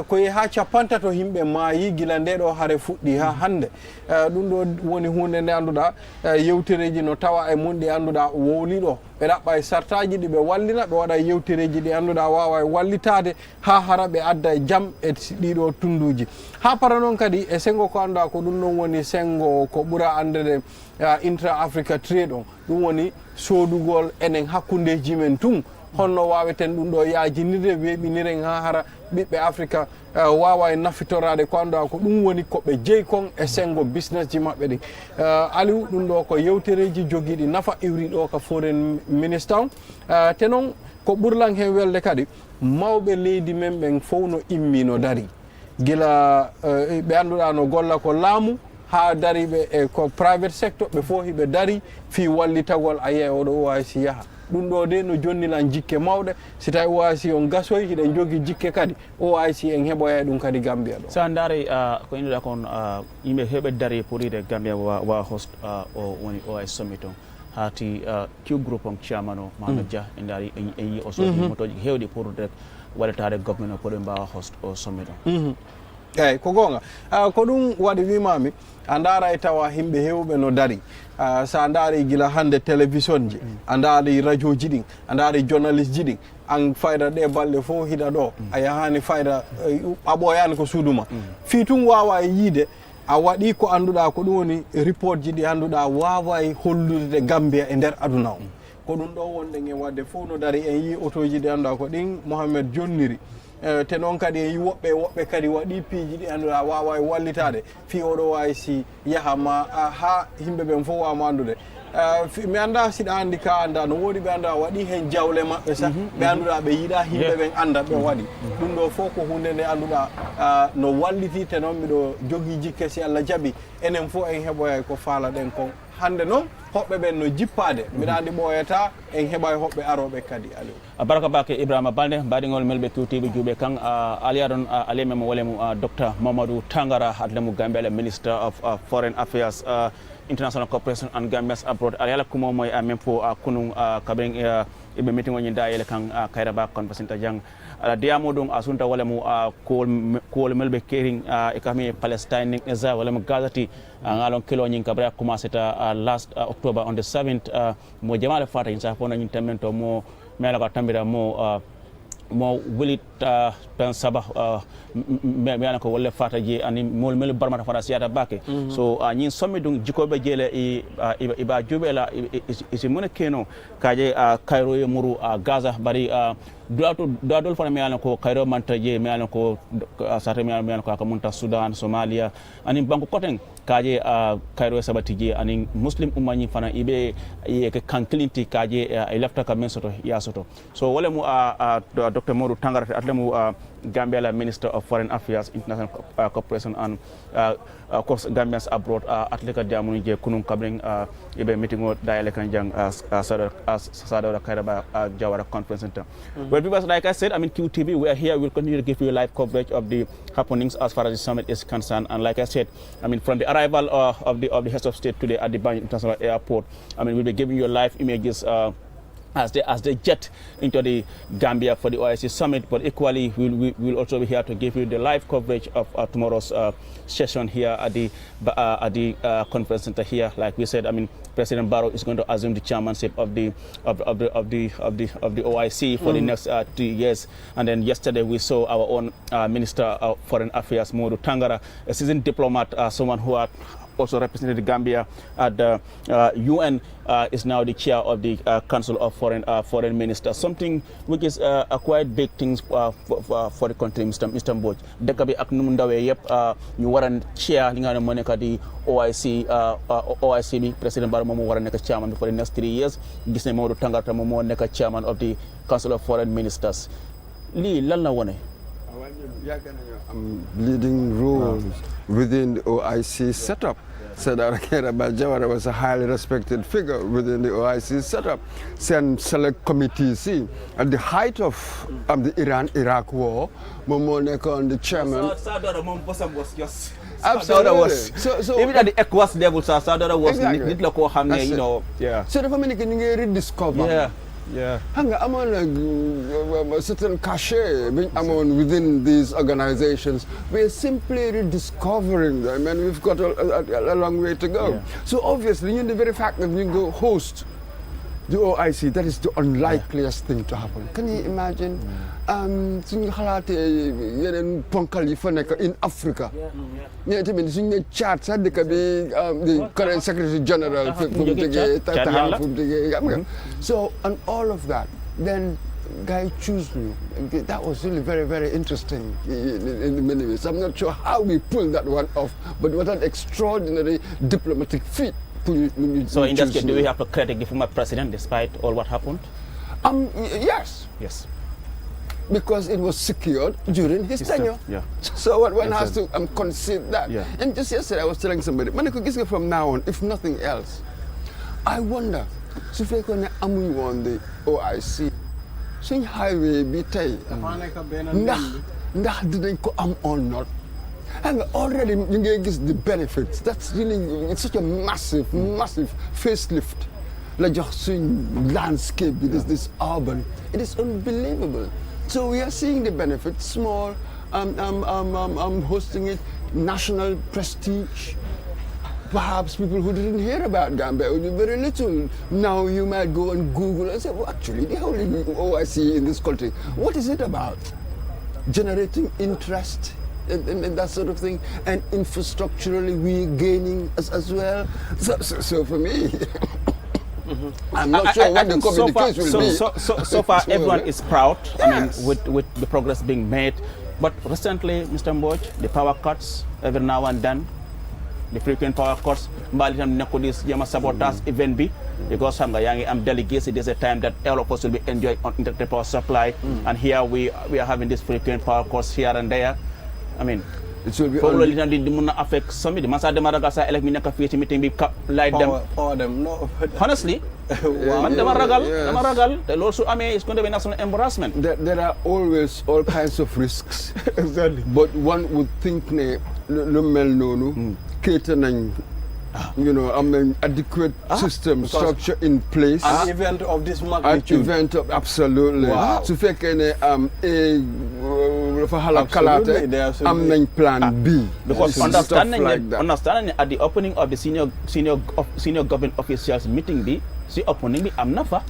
ko yehi ha capantato himɓe maayi gila nde ɗo haare fuɗɗi ha hande ɗum ɗo woni hunde nde annduɗa yewtereji no tawa e mum ɗi annduɗa wowli ɗo ɓe ɗaɓɓa e sartaji ɗi ɓe wallina ɓe waɗa yewtereji ɗi annduɗa wawa e wallitade ha hara ɓe adda e jaam e ɗiɗo tunduji ha para noon kadi e sengo ko annduɗa ko ɗum ɗon woni sengo ko ɓuura andede intra Africa trade on ɗum woni sodugol enen hakkundeji men tun honno waweten ɗum ɗo yajinirde weɓiniren ha hara ɓiɓɓe Africa wawa e nafitorade ko annduɗa ko ɗum woni koɓe jeeyi kon e sengo business ji maɓɓe ɗin Aliou ɗum ɗo ko yewtereji joguiɗi nafa iwri ɗo ka foreign minister on te noon ko ɓurlan hen welde kadi mawɓe leydi men ɓen fof no immi no dari gila ɓe annduɗa no golla ko laamu ha dariɓe e ko private sector ɓe fof hiɓe dari fi wallitagol a yiya oɗo OIC yaha ɗum ɗo de no jonnilan jikke mawɗe si tawi OIC on gasoy hiɗen jogui jikke kadi OIC en heɓoya ɗum kadi Gambia ɗo sa daari ko innuɗa kon yimɓe heɓe dari pour ide Gambia wa host o woni OIC Summit on hati Q group on chairman o Mamadou Dia en daari en yi o soodi motoji hewɗi pour direct waɗatade government o pour ɓe mbawa host o summit on eyyi ko gonga ko ɗum waɗi wimami a daara e tawa himɓe hewɓe no dari sa daari gila hande télévision ji a daari radio ji ɗin a daari journaliste ji ɗin an fayda ɗe balɗe fof hiɗa ɗo a yahani fayda a ɓoyani ko suuduma fi tun wawa e yiide a waɗi ko annduɗa ko ɗum woni report ji ɗi annduɗa wawa e hollude Gambia e nder aduna o ko ɗum ɗo wonɗen en wadde fof no dari en yi autoji ɗi annduɗa ko ɗin Mohamed jonniri te noon kadi en yi woɓɓe kadi waɗi piiji ɗi annduɗa wawa e wallitade fi oɗo wawi si yahama ha yimɓe ɓen fof wawma andude mi anda siɗa andi ka anda no woodi ɓe annduɗa waɗi hen jawle maɓɓe sah ɓe annduɗa ɓe yiiɗa yimɓe ɓen anda ɓe waɗi ɗum ɗo fof ko hunde nde annduɗa no walliti te noon miɗo jogui jikke si Allah jaaɓi enen fof en heɓoya ko faala ɗen kon hande noon hoɓɓe ɓen no jippade mbiɗa andi ɓooyata en heɓa hoɓɓe aroɓe kadi Aliou baraka bake Ibrahima Balde mbaɗigol melɓe kewtiɓe juuɓe kan aliya ɗon alimemo walemu docteur Mamadou Tangara adlemu Gambia minister of foreign affairs international cooperation and Gambians abroad ala kumo moy même fo kunun kaben ibe meeting woni dayele kan kayra ba conference jang ala diamo dum asunta wala mu ko melbe kering e kami Palestine ning Israel wala mu Gazati ngalon kilo nyin kabra commencé ta last October on the 7th mo jamale fata insa fona nyin tamento mo mela ka tambira mo wulit pen sabah me yana ko wolle fata je ani mol mel barmata fata siata bake so nyin sommi dum jikobe jele e ba jubela isi mona keno kaje Cairo e muru Gaza bari dol fana me yana ko Cairo mantaje me yana ko sata me yana ko munta Sudan Somalia ani banko koten kaje Cairo sabatije ani muslim umani fana ibe ke kankilinti kaje e lafta ka men soto ya soto so wala mu Dr. Modu Tangara atlemu Gambia la Minister of Foreign Affairs, International Cooperation, and of course Gambians abroad. Atleka Diamuni je kunung kabring ibe meeting o dialect and jang Sadara Kairaba Jawara Conference Center. Well, because like I said, I mean QTV, we are here. We'll continue to give you live coverage of the happenings as far as the summit is concerned. And like I said, I mean from the arrival of the heads of state today at the Banjul International Airport, I mean we'll be giving you live images. As they jet into the Gambia for the OIC Summit, but equally we'll also be here to give you the live coverage of tomorrow's session here at the conference center here. Like we said, I mean President Barrow is going to assume the chairmanship of the OIC for the next 2 years. And then yesterday we saw our own Minister of Foreign Affairs, Modu Tangara, a seasoned diplomat, someone who had also represented the Gambia at the UN, is now the chair of the Council of Foreign Ministers. Something which is a quite big thing for the country, Mr. Mbodj. Dëkk bi ak nu mu ndawee yëpp ñu war a chair li nga xam ne moo nekk di OIC bi President Barrow moom moo war a nekk chairman bi for the next 3 years. Gis ne Modou Tangara moom moo nekk chairman of the Council of Foreign Ministers. Lii lan la wone? Leading roles within the OIC setup. Sadara Kairaba Jawara was a highly respected figure within the OIC setup. Send select committees at the height of the Iran-Iraq war. Momoneka on the chairman. Sadara mom bossam was just. Absolutely. So even at the ECOWAS level, Sadara was exactly. You know, yeah. So the family can rediscover. Yeah. Yeah. I'm on a certain cachet within these organizations. We're simply rediscovering them, and we've got a long way to go. Yeah. So obviously, the very fact that we go host the OIC, that is the unlikeliest thing to happen. Can you imagine? In Africa. Yeah, the current Secretary General. So, and all of that, then guy choose me. That was really very, very interesting in many ways. I'm not sure how we pulled that one off, but what an extraordinary diplomatic feat. So in that case, do we have to credit the former president despite all what happened? Yes. Yes. Because it was secured during his tenure. Yeah. So one has to concede that. Yeah. And just yesterday I was telling somebody, from now on, if nothing else, I wonder, so if I on the OIC, so highway be didn't come or not. And already you get the benefits. That's really, it's such a massive facelift. Like just seeing landscape, this urban. It is unbelievable. So we are seeing the benefits, small, hosting it, national prestige. Perhaps people who didn't hear about Gambia would be very little. Now you might go and Google and say, well, actually, the only OIC in this country, what is it about? Generating interest and that sort of thing, and infrastructurally we gaining as well. So for me, I'm not sure what the communication will be. So far, everyone is proud. Yes. I mean, with the progress being made. But recently, Mr. Mbodj, the power cuts every now and then, the frequent power cuts, Mbalitam Nekodis Yama sabotage event be, because I'm delegates, it is a time that all of us will be enjoying uninterrupted power supply, and here we are having this frequent power cuts here and there. I mean, it will be probably the affect some. The Masa de Madagascar elect me neka meeting be light them. Power them. No. Honestly, man, they'll also, I mean, it's going to be national embarrassment. There are always all kinds of risks. Exactly. But one would think, you know, adequate system, structure in place. An event of this magnitude. An event of, absolutely. Wow. So if you can plan B. Because understanding at the opening of the senior government officials meeting, the opening, I'm never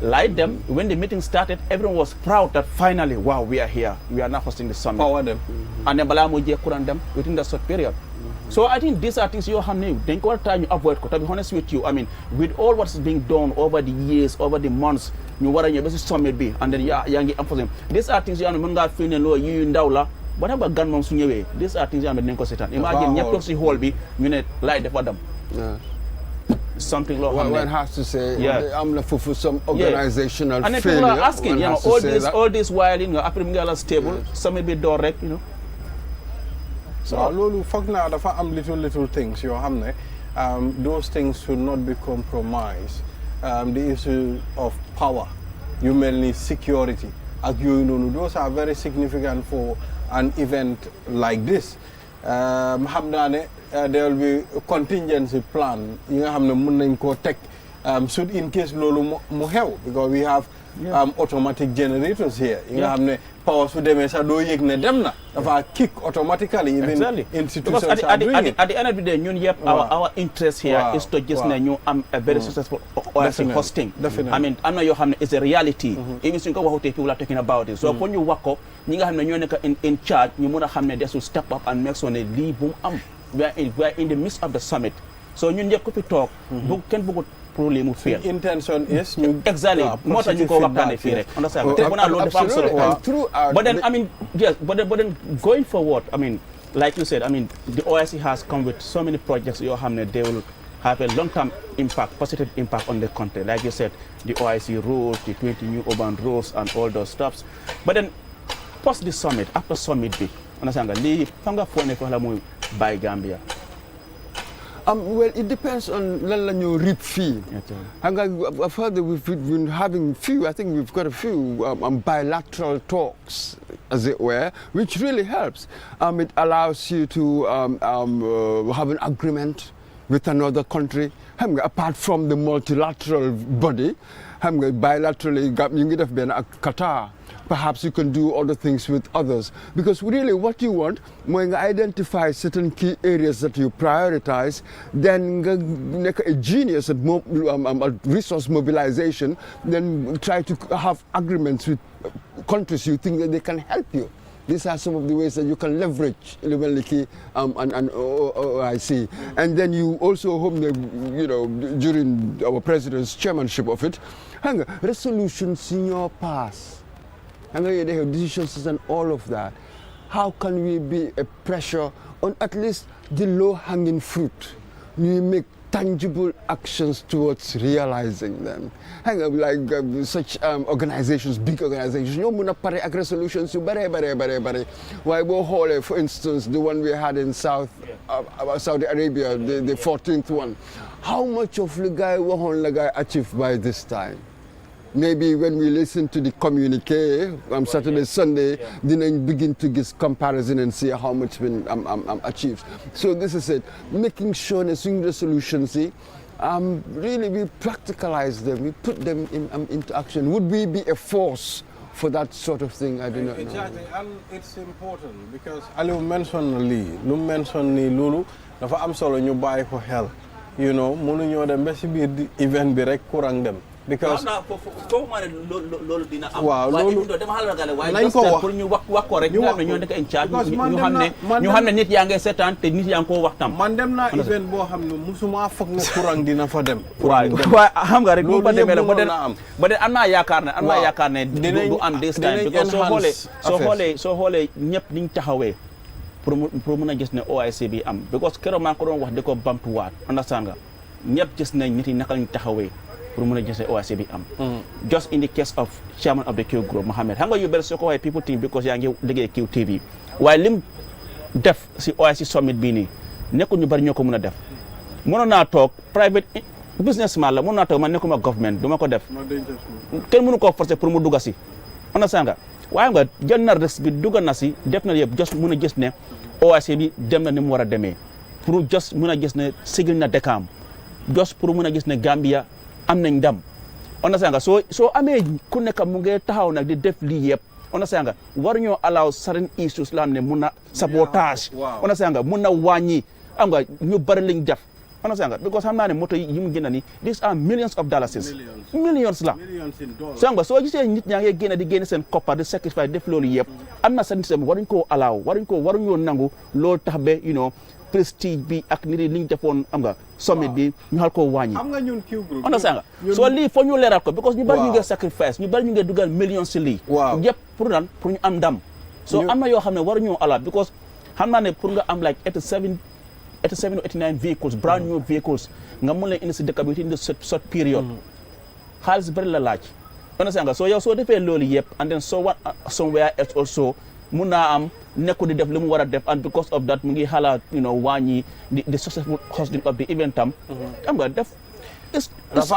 lied them. When the meeting started, everyone was proud that finally, wow, we are here. We are now hosting the summit. Power them. And then Balamuji Kuran them within that short period. So I think these are things you have to think all the time you avoid. To be honest with you, I mean, with all what's being done over the years, over the months, you want to best summit be, and then young emphasize. These are things you have to feeling low. You in Daula, whatever gunman swing away. These are things you have to consider. Imagine you talk to whole be, you need light for them. Yeah. something loo Well, xam one ne has to say, Yeah. I'm for some organizational and then failure. people are asking, One you know, has to say that. all this while, you know, après mu ngi la stable summit bi door rek, you know. So loolu foog naa dafa am little things yoo xam ne those things should not be compromised. The issue of power, yu mel ni security ak yooyu noonu, those are very significant for an event like this. Xam naa ne there will be a contingency plan yi nga xam ne mën nañ koo teg should in case loolu mu xew, because we have automatic generators here yi nga xam ne power su demee sax doo yëg ne dem na dafa kick automatically even institutions are doing it. At the end of the day ñun yëpp our interest here is to just ne ñu am a very successful OIC hosting. I mean am na yoo xam ne is a reality. Even suñ ko waxutee people are talking about it. So pour ñu wax ko ñi nga xam ne ñoo nekk in charge ñu mën a xam ne they should step up and make sure ne lii bu mu am. We are in the midst of the summit. So ñun ñëpp ku fi toog bu kenn bëggut problème mu fail. Intention is ñu exactly moo tax ñu ko waxtaanee fii rek. Understand te bu naa loolu dafa am solo. But then I mean yes, but then going forward, I mean like you said, I mean the OIC has come with so many projects yoo xam ne they will have a long-term impact, positive impact on the country. Like you said, the OIC rules, the 20 new urban rules and all those stuffs. But then post the summit, after summit bi, understand nga lii fa nga foog ne fa la muy by Gambia. Well, it depends on lan la ñu reap fii. I've heard that we've been having few. I think we've got a few bilateral talks, as it were, which really helps. It allows you to have an agreement with another country. Apart from the multilateral body, bilaterally, you ngi def benn ak Qatar. Perhaps you can do other things with others. Because really what you want, when you identify certain key areas that you prioritize, then make a genius at resource mobilization, then try to have agreements with countries you think that they can help you. These are some of the ways that you can leverage and OIC. And then you also hope that, you know, during our president's chairmanship of it, resolutions in your past. They have decisions and all of that. How can we be a pressure on at least the low-hanging fruit? We make tangible actions towards realizing them. Like such organizations, big organizations, you know, pare resolutions, why for instance, the one we had in Saudi Arabia, the 14th one. How much of the guy achieved by this time? Maybe when we listen to the communique on Saturday, Sunday, then I begin to get comparison and see how much been achieved. So this is it, making sure that swing resolutions, really we practicalize them, we put them into action. Would we be a force for that sort of thing? I do not know. Exactly, and it's important because Aliou mentioned Lulu, dafa am solo ñu bàyyi ko xel. You know, mënuñoo dem ba ci biir event bi rek kurang dem. Because loolu dina am. waaw loolu dama xala gale waaye nañ ko wax pour ñu wax ko rek ñu xam ne ñoo nekk in charge ñu xam ne nit yaa ngi seetaan te nit yaa ngi ko wax tam. man dem naa event boo xam ne musuma foog ne courant dina fa dem. waaw xam nga rek bu fa demee ba de am naa yaakaar ne du am this time because soo xoolee ñëpp niñ taxawee pour mën a gis ne OIC bi am because keroog maa ko doon wax di ko bamtuwaat understand nga ñëpp gis nañ nit yi naka lañ taxawee pour mën a gis ne OIC bi am. Just in the case of chairman of the Q group Mohamed xam nga yu bëri soo ko waxee people think because yaa ngi liggéey QTV waaye lim def si OIC Summit bii nii nekkul ñu bari ñoo ko mën a def mënoon naa toog private businessman la mënoon naa toog man nekkuma government du ma ko def kenn mënu koo forcer pour mu dugga si understand nga waaye nga jël na risque bi dugga na si def na yëpp just mën a gis ne OIC bi dem na ni mu war a demee pour just mën a gis ne sigil na dëkkaam just pour mën a gis ne Gambia am nañ ndam understand nga soo amee ku nekk mu ngi taxaw nag di def lii yëpp understand nga war ñoo allow certain issues la am ne mun na sabotage understand nga mun na wàññi am nga ñu bari liñ def understand nga because xam naa ne moto yi mu gën a ni these are millions of dollars millions la so nga soo gisee nit ñaa ngi génn di génne seen koppar di sacrifice def loolu yëpp am na seen système waruñ koo allow waruñoo nangu loolu tax ba you know prestige bi ak nit yi liñ defoon am nga summit bi ñu xal ko wàññi am nga ñun Q group understand nga soo lii foo ñu leeral ko because ñu bari ñu ngi sacrifice ñu bari ñu ngi dugal millions si lii yëpp pour ñu am ndam so am na yoo xam ne waruñoo allow because xam naa ne pour nga am like 87 87 or 89 vehicles, brand new vehicles. Nga mun leen indi si dëkk bi within the short period. Xaalis bëri la laaj. Understand nga? So yow soo defee loolu yëpp and then so what somewhere else also mun naa am nekku di def li mu war a def and because of that mu ngi xalaat wàññi the successful hosting of the event am. Xam nga def. dafa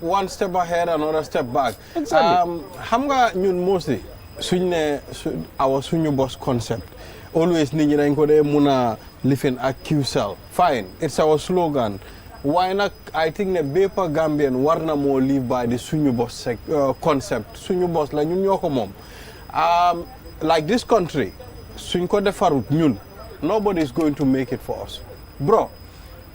one step ahead another step back. Exactly. Xam nga ñun mostly suñu boss concept always nit ñi dañ ko dee mun a lifin ak QCell fine it's our slogan waaye nag I think ne bépp Gambian war na moo live by the suñu boss concept suñu boss la ñun ñoo ko moom like this country suñ ko defarut ñun nobody is going to make it for us bro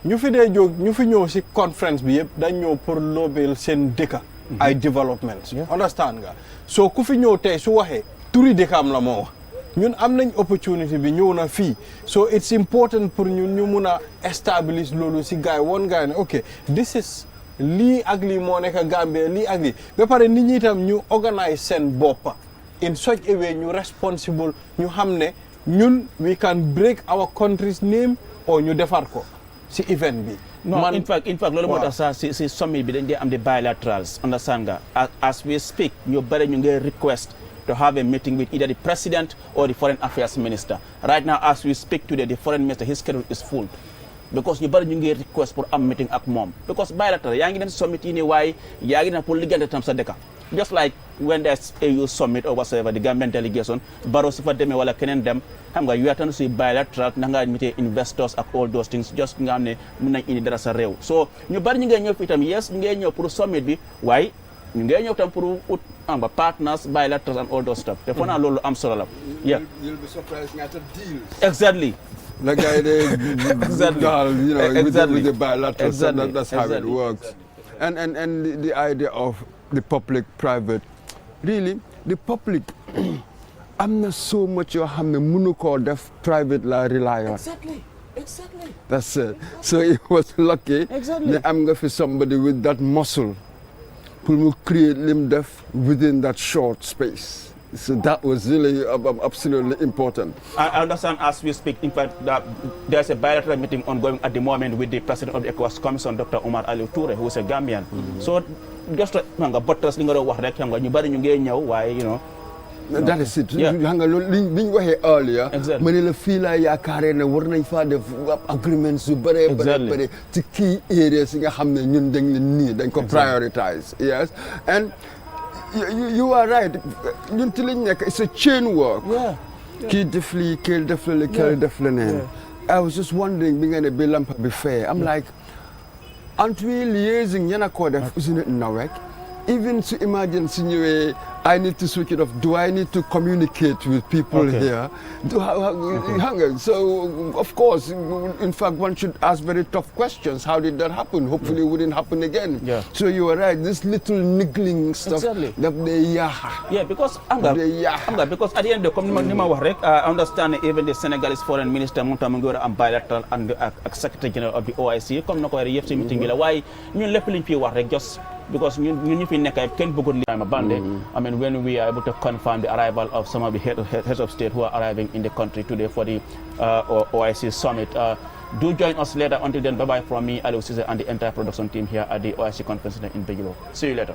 ñu fi dee jóg ñu fi ñëw si conference bi yëpp dañ ñëw pour lobeel seen dëkka ay developments understand nga so ku fi ñëw tey su waxee turi dëkkam la moo wax ñun am nañ opportunity bi ñëw na fii so it's important pour ñun ñu mun a establish loolu si gaay woon gaay ne ok this is lii ak lii moo nekk Gambia lii ak lii ba pare nit ñi itam ñu organise seen boppa in such a way ñu responsible ñu xam ne ñun we can break our country's name or ñu defar ko si event bi. No, in fact, loolu moo tax sax si summit bi dañ dee am the bilaterals understand nga as we speak ñu bëri ñu ngi request to have a meeting with either the president or the foreign affairs minister. Right now as we speak today the foreign minister his schedule is full because ñu bëri ñu ngi request pour am meeting ak moom because bilateral yaa ngi dem summit yi nii waaye yaa ngi dem pour liggante tam sa dëkk just like when there's AU summit or whatsoever the Gambian delegation Barrow su fa demee wala keneen dem xam nga you attend si bilateral ndax nga meet investors ak all those things just nga xam ne mun nañ indi dara sa réew so ñu bari ñu ngay ñëw fi itam yes ñu ngay ñëw pour summit bi waaye ñu ngay ñëw tam pour ut amba partners bilateral and all those stuff te foog naa loolu am solo la yeah you'll be surprised at the deals exactly the guy they exactly with the bilateral exactly. that's how it works and the idea of the public private really the public am na so much yoo xam ne mënu koo def private la rely on exactly that's it so it was lucky exactly ne am nga fi somebody with that muscle pour mu create lim def within that short space so that was really absolutely important. I understand as we speak in fact that there's a bilateral meeting ongoing at the moment with the president of the ECOWAS Commission Dr. Omar Alieu Touré who is a Gambian so just xam nga bottas li nga doon wax rek xam nga ñu bari ñu ngi ñëw waaye that is it xam nga loolu li ñu waxee earlier ma ne la fii laa yaakaaree ne war nañ faa def agreements yu bëree bëri ci key areas yi nga xam ne ñun dañ leen nii dañ ko prioritize yes and you are right ñun ci lañ nekk it's a chain work kii def lii kii def la kii def la neen I was just wondering bi nga ne bi lampa bi fee I'm like aren't we liaising ñana koo def isn't it now rek even to emergency ñëwee I need to switch it off. Do I need to communicate with people here? So, of course, in fact, one should ask very tough questions. How did that happen? Hopefully it wouldn't happen again. Yeah. So you are right. This little niggling stuff that they because because at the end of the I understand even the Senegalese foreign minister Muntamangura and bilateral and Secretary General of the OIC come na ko yef ci meeting bi la waaye ñun lepp liñ fi wax rek just because ñun ñu fi nekk kenn bëggul li ma bande I mean when we are able to confirm the arrival of some of the heads of state who are arriving in the country today for the OIC Summit. Do join us later. Until then, bye-bye from me, Aliou Cisse, and the entire production team here at the OIC Conference Center in Bijilo. See you later.